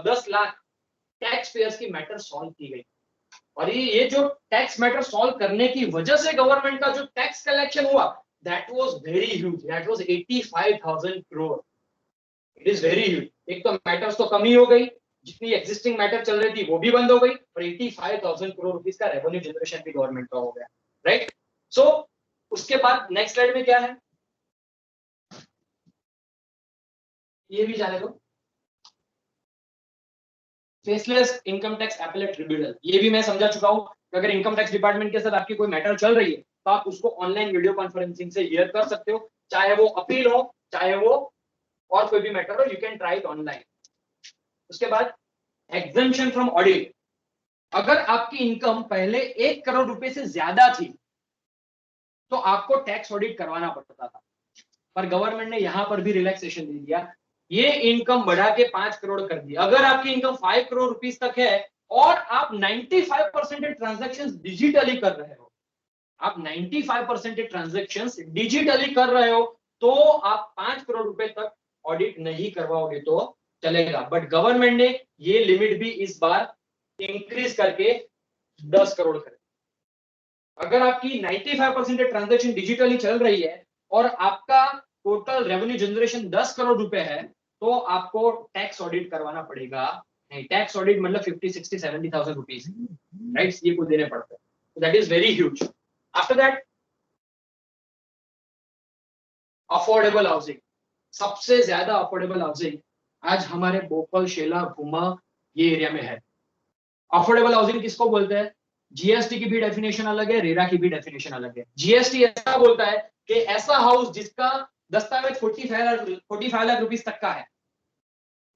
A: 10 लाख टैक्स पेयर्स की मैटर सॉल्व की गई। और ये जो टैक्स मैटर सॉल्व करने की वजह से गवर्नमेंट का जो टैक्स कलेक्शन हुआ, that was very huge, that was 85,000 crore. It is very huge. एक तो मैटर्स तो कमी हो गई, जितनी एग्जिस्टिंग मैटर चल रही थी वो भी बंद हो गई, और 85,000 करोड़ रुपीस का रेवेन्यू जनरेशन भी गवर्नमेंट का हो गया, राइट। सो उसके बाद नेक्स्ट स्लाइड में क्या है, ये भी जाने दो, faceless income tax appellate tribunal. ये भी मैं समझा चुका हूं कि अगर इनकम टैक्स डिपार्टमेंट के साथ आपकी कोई मैटर चल रही है तो आप उसको ऑनलाइन वीडियो कॉन्फ्रेंसिंग से हियर कर सकते हो, चाहे वो अपील हो, चाहे वो और कोई भी मैटर हो, you can try it online. उसके बाद एग्जेम्पशन फ्रॉम ऑडिट। अगर आपकी इनकम पहले 1 करोड़ रुपए से ज्यादा थी तो आपको टैक्स ऑडिट करवाना पड़ता था, पर गवर्नमेंट ने यहां पर भी रिलैक्सेशन दे दिया, ये इनकम बढ़ा के 5 करोड़ कर दिया। अगर आपकी इनकम 5 करोड़ रुपीस तक है और आप 95% ट्रांजैक्शंस डिजिटली कर रहे हो, आप 95% ट्रांजैक्शंस डिजिटली कर रहे हो, तो आप 5 करोड़ रुपए तक ऑडिट नहीं करवाओगे तो चलेगा। बट गवर्नमेंट ने ये लिमिट भी इस बार इंक्रीज करके 10 करोड़ कर। अगर आपकी 95% ट्रांजैक्शन डिजिटली चल रही है और आपका टोटल रेवेन्यू जनरेशन 10 करोड़ रुपए है तो आपको टैक्स ऑडिट करवाना पड़ेगा। नहीं, टैक्स ऑडिट मतलब 50, 60, 70,000 रुपीज, राइट, ये को देने पड़ते हैं। That is very huge. After that affordable housing, सबसे ज्यादा अफोर्डेबल हाउसिंग आज हमारे बोपल, शेला, घुमा ये एरिया में है। अफोर्डेबल हाउसिंग किसको बोलते हैं? जीएसटी की भी डेफिनेशन अलग है, रेरा की भी डेफिनेशन अलग है। जीएसटी ऐसा बोलता है कि ऐसा हाउस जिसका दस्तावेज 45 लाख रुपीस तक का है,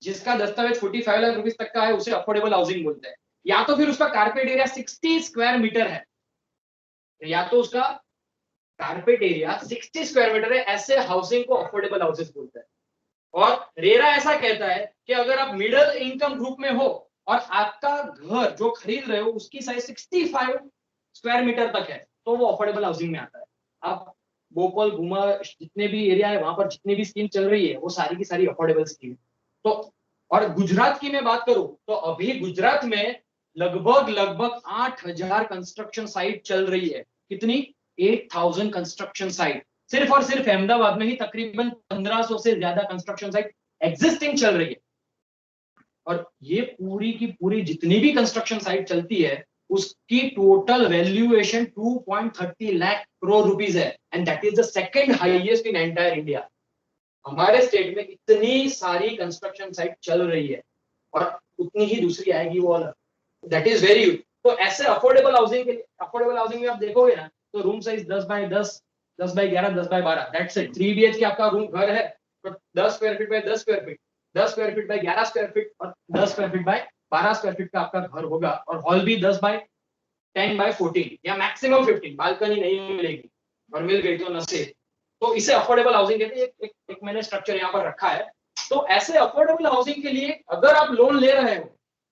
A: जिसका दस्तावेज 45 लाख रुपीस तक का है उसे अफोर्डेबल हाउसिंग बोलते हैं। या तो फिर उसका कारपेट एरिया 60 स्क्वायर मीटर है, या तो उसका कारपेट एरिया 60 स्क्वायर मीटर है, ऐसे हाउसिंग को अफोर्डेबल हाउसेस बोलते हैं। और रेरा ऐसा कहता है कि अगर आप मिडिल इनकम ग्रुप में हो और आपका घर जो खरीद रहे हो उसकी साइज 65 स्क्वायर मीटर तक है तो वो अफोर्डेबल हाउसिंग में आता है। अब भोपाल, घुमा जितने भी एरिया है वहां पर जितनी भी स्कीम चल रही है वो सारी की सारी अफोर्डेबल स्कीम। तो और गुजरात की मैं बात करूं तो अभी गुजरात में लगभग 8,000 कंस्ट्रक्शन साइट चल रही है। कितनी? 8,000 कंस्ट्रक्शन साइट। सिर्फ और सिर्फ अहमदाबाद में ही तकरीबन 1500 से ज्यादा कंस्ट्रक्शन साइट एग्जिस्टिंग चल रही है। और ये पूरी की पूरी जितनी भी कंस्ट्रक्शन साइट चलती है उसकी total valuation 2.30 lakh crore rupees है, and that is the second highest in entire India. हमारे स्टेट में इतनी सारी कंस्ट्रक्शन साइट चल रही है और उतनी ही दूसरी आएगी वो अलग। That is very huge. तो ऐसे अफोर्डेबल हाउसिंग के लिए, अफोर्डेबल हाउसिंग में आप देखोगे ना तो room size 10x10, 10x11, 10x12, that's it. 3 BHK आपका रूम घर है तो 10 square feet by 10 square feet, 10 square feet by 11 square feet और 10 square feet by 12 square feet का आपका घर होगा। और हॉल भी 10x10x14 या मैक्सिमम 15, बालकनी नहीं मिलेगी, और मिल गई तो नसीब। तो इसे अफोर्डेबल हाउसिंग कहते हैं। एक मैंने स्ट्रक्चर यहाँ पर रखा है। तो ऐसे अफोर्डेबल हाउसिंग के लिए अगर आप लोन ले रहे हो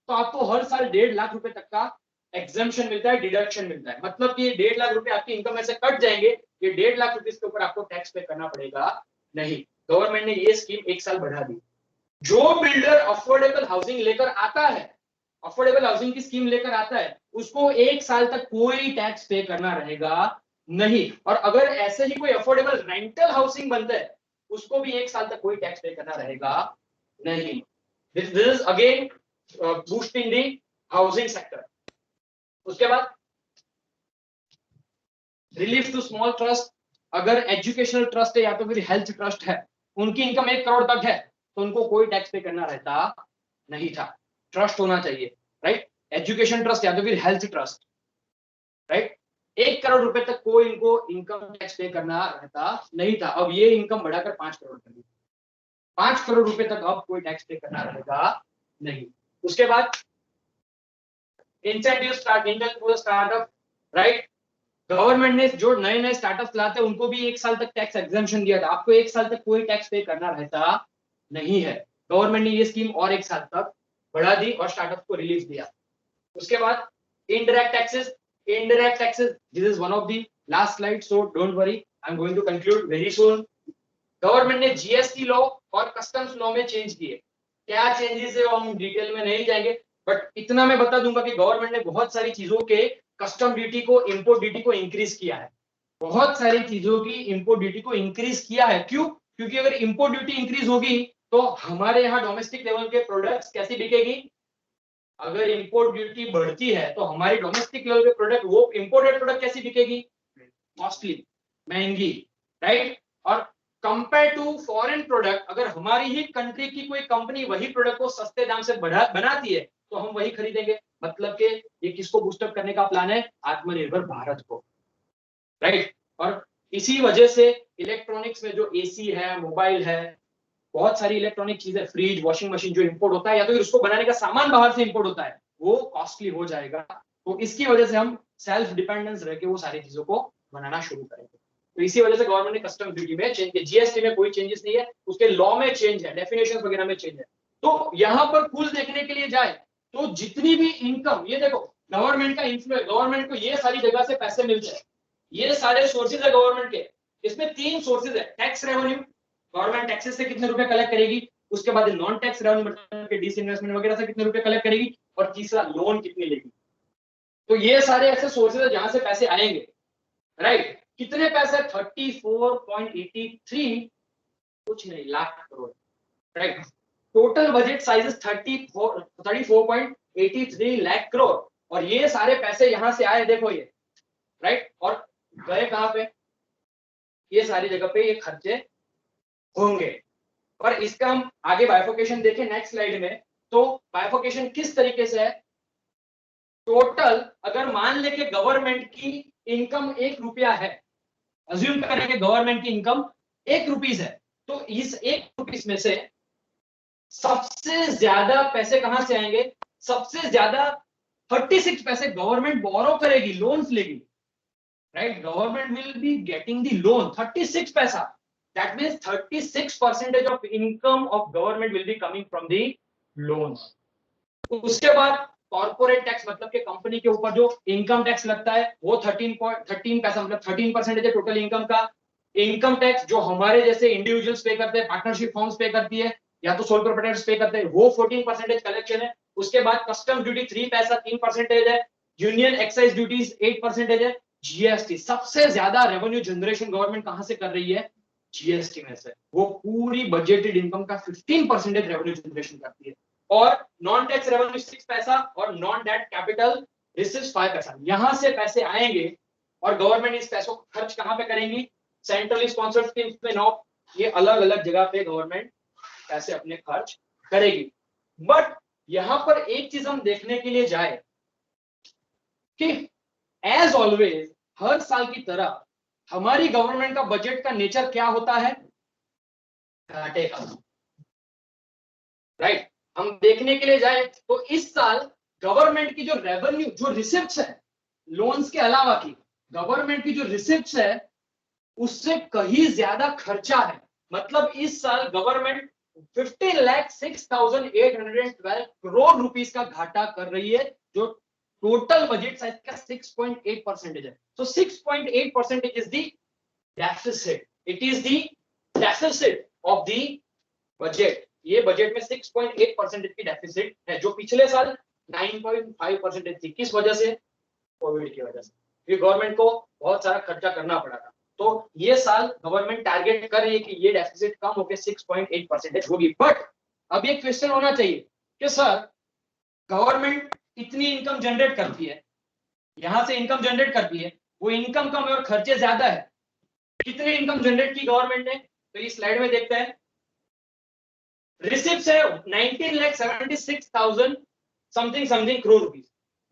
A: तो आपको हर साल 1.5 लाख रुपए तक का एग्जेम्पशन मिलता है, डिडक्शन मिलता है। मतलब कि 1.5 लाख रुपए आपकी इनकम में से कट जाएंगे, ये 1.5 लाख रुपए के ऊपर आपको टैक्स पे करना पड़ेगा नहीं। गवर्नमेंट ने ये स्कीम 1 साल बढ़ा दी। जो बिल्डर अफोर्डेबल हाउसिंग लेकर आता है, अफोर्डेबल हाउसिंग की स्कीम लेकर आता है, उसको 1 साल तक कोई टैक्स पे करना रहेगा नहीं। और अगर ऐसे ही कोई अफोर्डेबल रेंटल हाउसिंग बनता है उसको भी 1 साल तक कोई टैक्स पे करना रहेगा नहीं। This is again boosting the housing sector. उसके बाद रिलीफ टू स्मॉल ट्रस्ट, अगर एजुकेशनल ट्रस्ट है या तो फिर हेल्थ ट्रस्ट है, उनकी इनकम 1 करोड़ तक है तो उनको कोई टैक्स पे करना रहता नहीं था। ट्रस्ट होना चाहिए, राइट, एजुकेशन ट्रस्ट या तो फिर हेल्थ ट्रस्ट, राइट, 1 करोड़ रुपए तक कोई इनको इनकम टैक्स पे करना रहता नहीं था। अब ये इनकम बढ़ाकर 5 करोड़ कर दी, 5 करोड़ रुपए तक अब कोई टैक्स पे करना रहेगा नहीं। उसके बाद इंसेंटिव स्टार्टअप, राइट, गवर्नमेंट ने जो नए नए स्टार्टअप लाते हैं उनको भी 1 साल तक टैक्स एग्जम्पशन दिया था। आपको 1 साल तक कोई टैक्स पे करना रहता नहीं है। गवर्नमेंट ने ये स्कीम और 1 साल तक बढ़ा दी और स्टार्टअप को रिलीफ दिया। उसके बाद indirect taxes, this is one of the last slide, so don't worry, I'm going to conclude very soon. Government ने जीएसटी लॉ और कस्टम्स लॉ में चेंज किए। क्या चेंजेस है वो हम डिटेल में नहीं जाएंगे, बट इतना मैं बता दूंगा कि गवर्नमेंट ने बहुत सारी चीजों के कस्टम ड्यूटी को, इंपोर्ट ड्यूटी को इंक्रीज किया है। बहुत सारी चीजों की इंपोर्ट ड्यूटी को इंक्रीज किया है। क्यों? क्योंकि अगर इंपोर्ट ड्यूटी इंक्रीज होगी तो हमारे यहाँ डोमेस्टिक लेवल के प्रोडक्ट्स कैसी बिकेगी? अगर इंपोर्ट ड्यूटी बढ़ती है तो हमारी डोमेस्टिक लेवल पे प्रोडक्ट, वो इंपोर्टेड प्रोडक्ट कैसी बिकेगी? कॉस्टली, महंगी, राइट। और कंपेयर टू फॉरेन प्रोडक्ट, अगर हमारी ही कंट्री की कोई कंपनी वही प्रोडक्ट को सस्ते दाम से बनाती है तो हम वही खरीदेंगे। मतलब कि ये किसको बूस्टअप करने का प्लान है? आत्मनिर्भर भारत को, राइट। और इसी वजह से इलेक्ट्रॉनिक्स में जो एसी है, मोबाइल है, बहुत सारी इलेक्ट्रॉनिक चीजें, फ्रिज, वॉशिंग मशीन जो इंपोर्ट होता है या तो फिर उसको बनाने का सामान बाहर से इंपोर्ट होता है, वो कॉस्टली हो जाएगा। तो इसकी वजह से हम सेल्फ डिपेंडेंस रह के वो सारी चीजों को बनाना शुरू करेंगे। तो इसी वजह से गवर्नमेंट ने कस्टम ड्यूटी में चेंज किया। जीएसटी में कोई चेंजेस नहीं है, उसके लॉ में चेंज है, डेफिनेशन वगैरह में चेंज है। तो यहाँ पर कुल देखने के लिए जाए तो जितनी भी इनकम, ये देखो गवर्नमेंट का इन्फ्लुएंस, गवर्नमेंट को ये सारी जगह से पैसे मिलते हैं, ये सारे सोर्सेज है गवर्नमेंट के। इसमें 3 सोर्सेज है। टैक्स रेवेन्यू, गवर्नमेंट टैक्सेस से कितने रुपए कलेक्ट करेगी, उसके बाद नॉन टैक्स रेवेन्यू मतलब के डिसइन्वेस्टमेंट वगैरह से कितने रुपए कलेक्ट करेगी, और तीसरा लोन कितने लेगी। तो ये सारे ऐसे सोर्सेज है जहां से पैसे आएंगे, राइट। कितने पैसे? 34.83 कुछ नहीं lakh crore, right. Total budget size 34.83 lakh crore. और ये सारे पैसे यहां से आए, देखो ये, राइट। और गए कहां पे? ये सारी जगह पे ये खर्चे होंगे। और इसका हम आगे बाइफोकेशन देखें नेक्स्ट स्लाइड में, तो बाइफोकेशन किस तरीके से है। टोटल अगर मान ले कि गवर्नमेंट की इनकम 1 रुपया है, अज्यूम करें कि गवर्नमेंट की इनकम 1 रुपीस है, तो इस 1 रुपीस में से सबसे ज्यादा पैसे कहां से आएंगे? सबसे ज्यादा 36 पैसे गवर्नमेंट बोरो करेगी, लोन्स लेगी, right. Government will be getting the loan 36 पैसा। That means 36% of income of government will be coming from the loans. उसके बाद कॉर्पोरेट टैक्स मतलब कि कंपनी के ऊपर जो इनकम टैक्स लगता है वो 13 पैसा, मतलब 13% है टोटल इनकम का। इनकम टैक्स जो हमारे जैसे इंडिविजुअल्स पे करते हैं, पार्टनरशिप फॉर्म्स पे करती है या तो सोल प्रोप्राइटर्स पे करते हैं, वो 14% कलेक्शन है। उसके बाद कस्टम ड्यूटी 3 पैसा 3% है। यूनियन एक्साइज ड्यूटीज 8% है। जीएसटी सबसे ज्यादा रेवेन्यू जनरेशन गवर्नमेंट कहां से कर रही है? जीएसटी में से। वो पूरी बजटेड इनकम का 15% रेवेन्यू जनरेशन करती है। और नॉन टैक्स रेवेन्यू 6 पैसा और नॉन डेट कैपिटल रिसीव्स 5 पैसा। यहां से पैसे आएंगे और गवर्नमेंट इस पैसों को खर्च कहां पे करेंगी? सेंट्रली स्पॉन्सर्ड स्कीम्स में नौ, ये अलग अलग जगह पे गवर्नमेंट पैसे अपने खर्च करेगी। बट यहां पर एक चीज हम देखने के लिए जाए कि एज ऑलवेज हर साल की तरह हमारी गवर्नमेंट का बजट का नेचर क्या होता है? घाटे का, राइट। हम देखने के लिए जाए तो इस साल गवर्नमेंट की जो रेवेन्यू, जो रिसिप्ट्स है लोन्स के अलावा की, गवर्नमेंट की जो रिसिप्ट्स है उससे कहीं ज्यादा खर्चा है। मतलब इस साल गवर्नमेंट 15,06,812 करोड़ रुपीस का घाटा कर रही है, जो टोटल बजट साइज का 6.8% है। So 6.8% is the deficit. It is the deficit of the budget. ये बजट में 6.8% की डेफिसिट है, जो पिछले साल 9.5% थी। किस वजह से? कोविड की वजह से। ये गवर्नमेंट को बहुत सारा खर्चा करना पड़ा था। तो ये साल गवर्नमेंट टारगेट कर रही है कि ये डेफिसिट कम होकर 6.8% होगी। बट अब ये क्वेश्चन होना चाहिए कि सर गवर्नमेंट इतनी इनकम जनरेट करती है, यहां से इनकम जनरेट करती है, वो इनकम कम है और खर्चे ज्यादा है। कितनी इनकम जनरेट की गवर्नमेंट ने, तो इस स्लाइड में देखते हैं। रिसिप्ट है 19,76,000 समथिंग करोड़ रुपीस।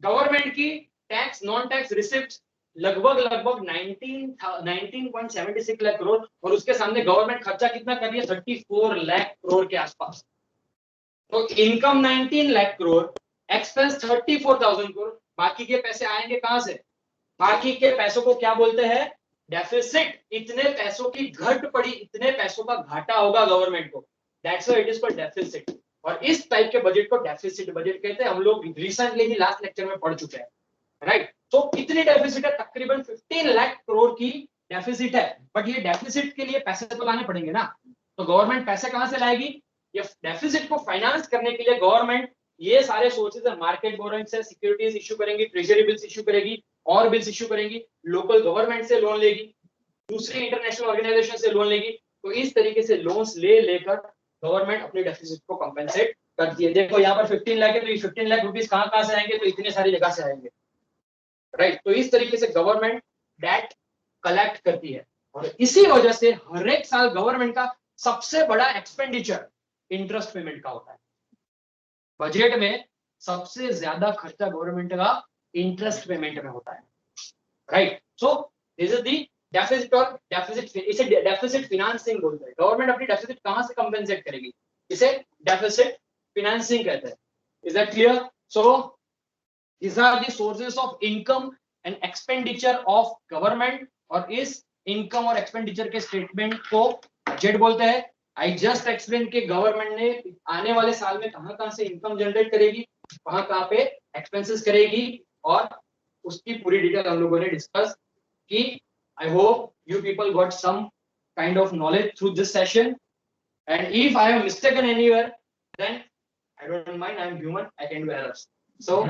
A: गवर्नमेंट की टैक्स नॉन टैक्स रिसिप्ट लगभग 19.76 लाख करोड़, और उसके सामने गवर्नमेंट खर्चा कितना कर रही है, 34 लाख करोड़ के आसपास। तो इनकम 19 लाख करोड़, एक्सपेंस 34,000 करोड़, बाकी के पैसे आएंगे कहां से? बाकी के पैसों को क्या बोलते हैं? डेफिसिट। इतने पैसों की घट पड़ी, इतने पैसों का घाटा होगा गवर्नमेंट को, that's why it is called deficit. और इस टाइप के बजट को डेफिसिट बजट कहते हैं। हम लोग रिसेंटली ही लास्ट लेक्चर में पढ़ चुके हैं, राइट। तो कितनी डेफिसिट है? तकरीबन 15 लाख करोड़ की डेफिसिट है। बट ये डेफिसिट के लिए पैसे तो लाने पड़ेंगे ना, तो गवर्नमेंट पैसे कहां से लाएगी? ये डेफिसिट को फाइनेंस करने के लिए गवर्नमेंट ये सारे सोर्सेज है, मार्केट बोरोइंग से सिक्योरिटीज इश्यू करेंगी, ट्रेजरी बिल्स इश्यू करेगी, और बिल्स इश्यू करेंगी, लोकल गवर्नमेंट से लोन लेगी, दूसरी इंटरनेशनल ऑर्गेनाइजेशन से लोन लेगी। तो इस तरीके से लोन्स ले लेकर गवर्नमेंट अपने डेफिसिट को कंपेंसेट करती है। देखो यहाँ पर 15 लाख है, तो ये 15 लाख रुपीस कहाँ से आएंगे? तो इतने सारी जगह से आएंगे, राइट। तो इस तरीके से गवर्नमेंट डेट कलेक्ट करती है, और इसी वजह से हर एक साल गवर्नमेंट का सबसे बड़ा एक्सपेंडिचर इंटरेस्ट पेमेंट का होता है। बजट में सबसे ज्यादा खर्चा गवर्नमेंट का इंटरेस्ट पेमेंट में होता है, right. So this is the deficit, और डेफिसिट इसे डेफिसिट फिनेंसिंग बोलते हैं। गवर्नमेंट अपनी डेफिसिट कहां से कंपेंसेट करेगी? इसे डेफिसिट फिनेंसिंग कहते हैं। Is that clear? So these are the sources of income and expenditure of government, और इस इनकम और एक्सपेंडिचर के स्टेटमेंट को बजट बोलते हैं। आई जस्ट एक्सप्लेन कि गवर्नमेंट ने आने वाले साल में कहां से इनकम जनरेट करेगी, कहां पे एक्सपेंसेस करेगी, और उसकी पूरी डिटेल हम लोगों ने डिस्कस की। I hope you people got some kind of knowledge through this session, and if I have mistaken anywhere, then I don't mind, I am human, I can do errors. So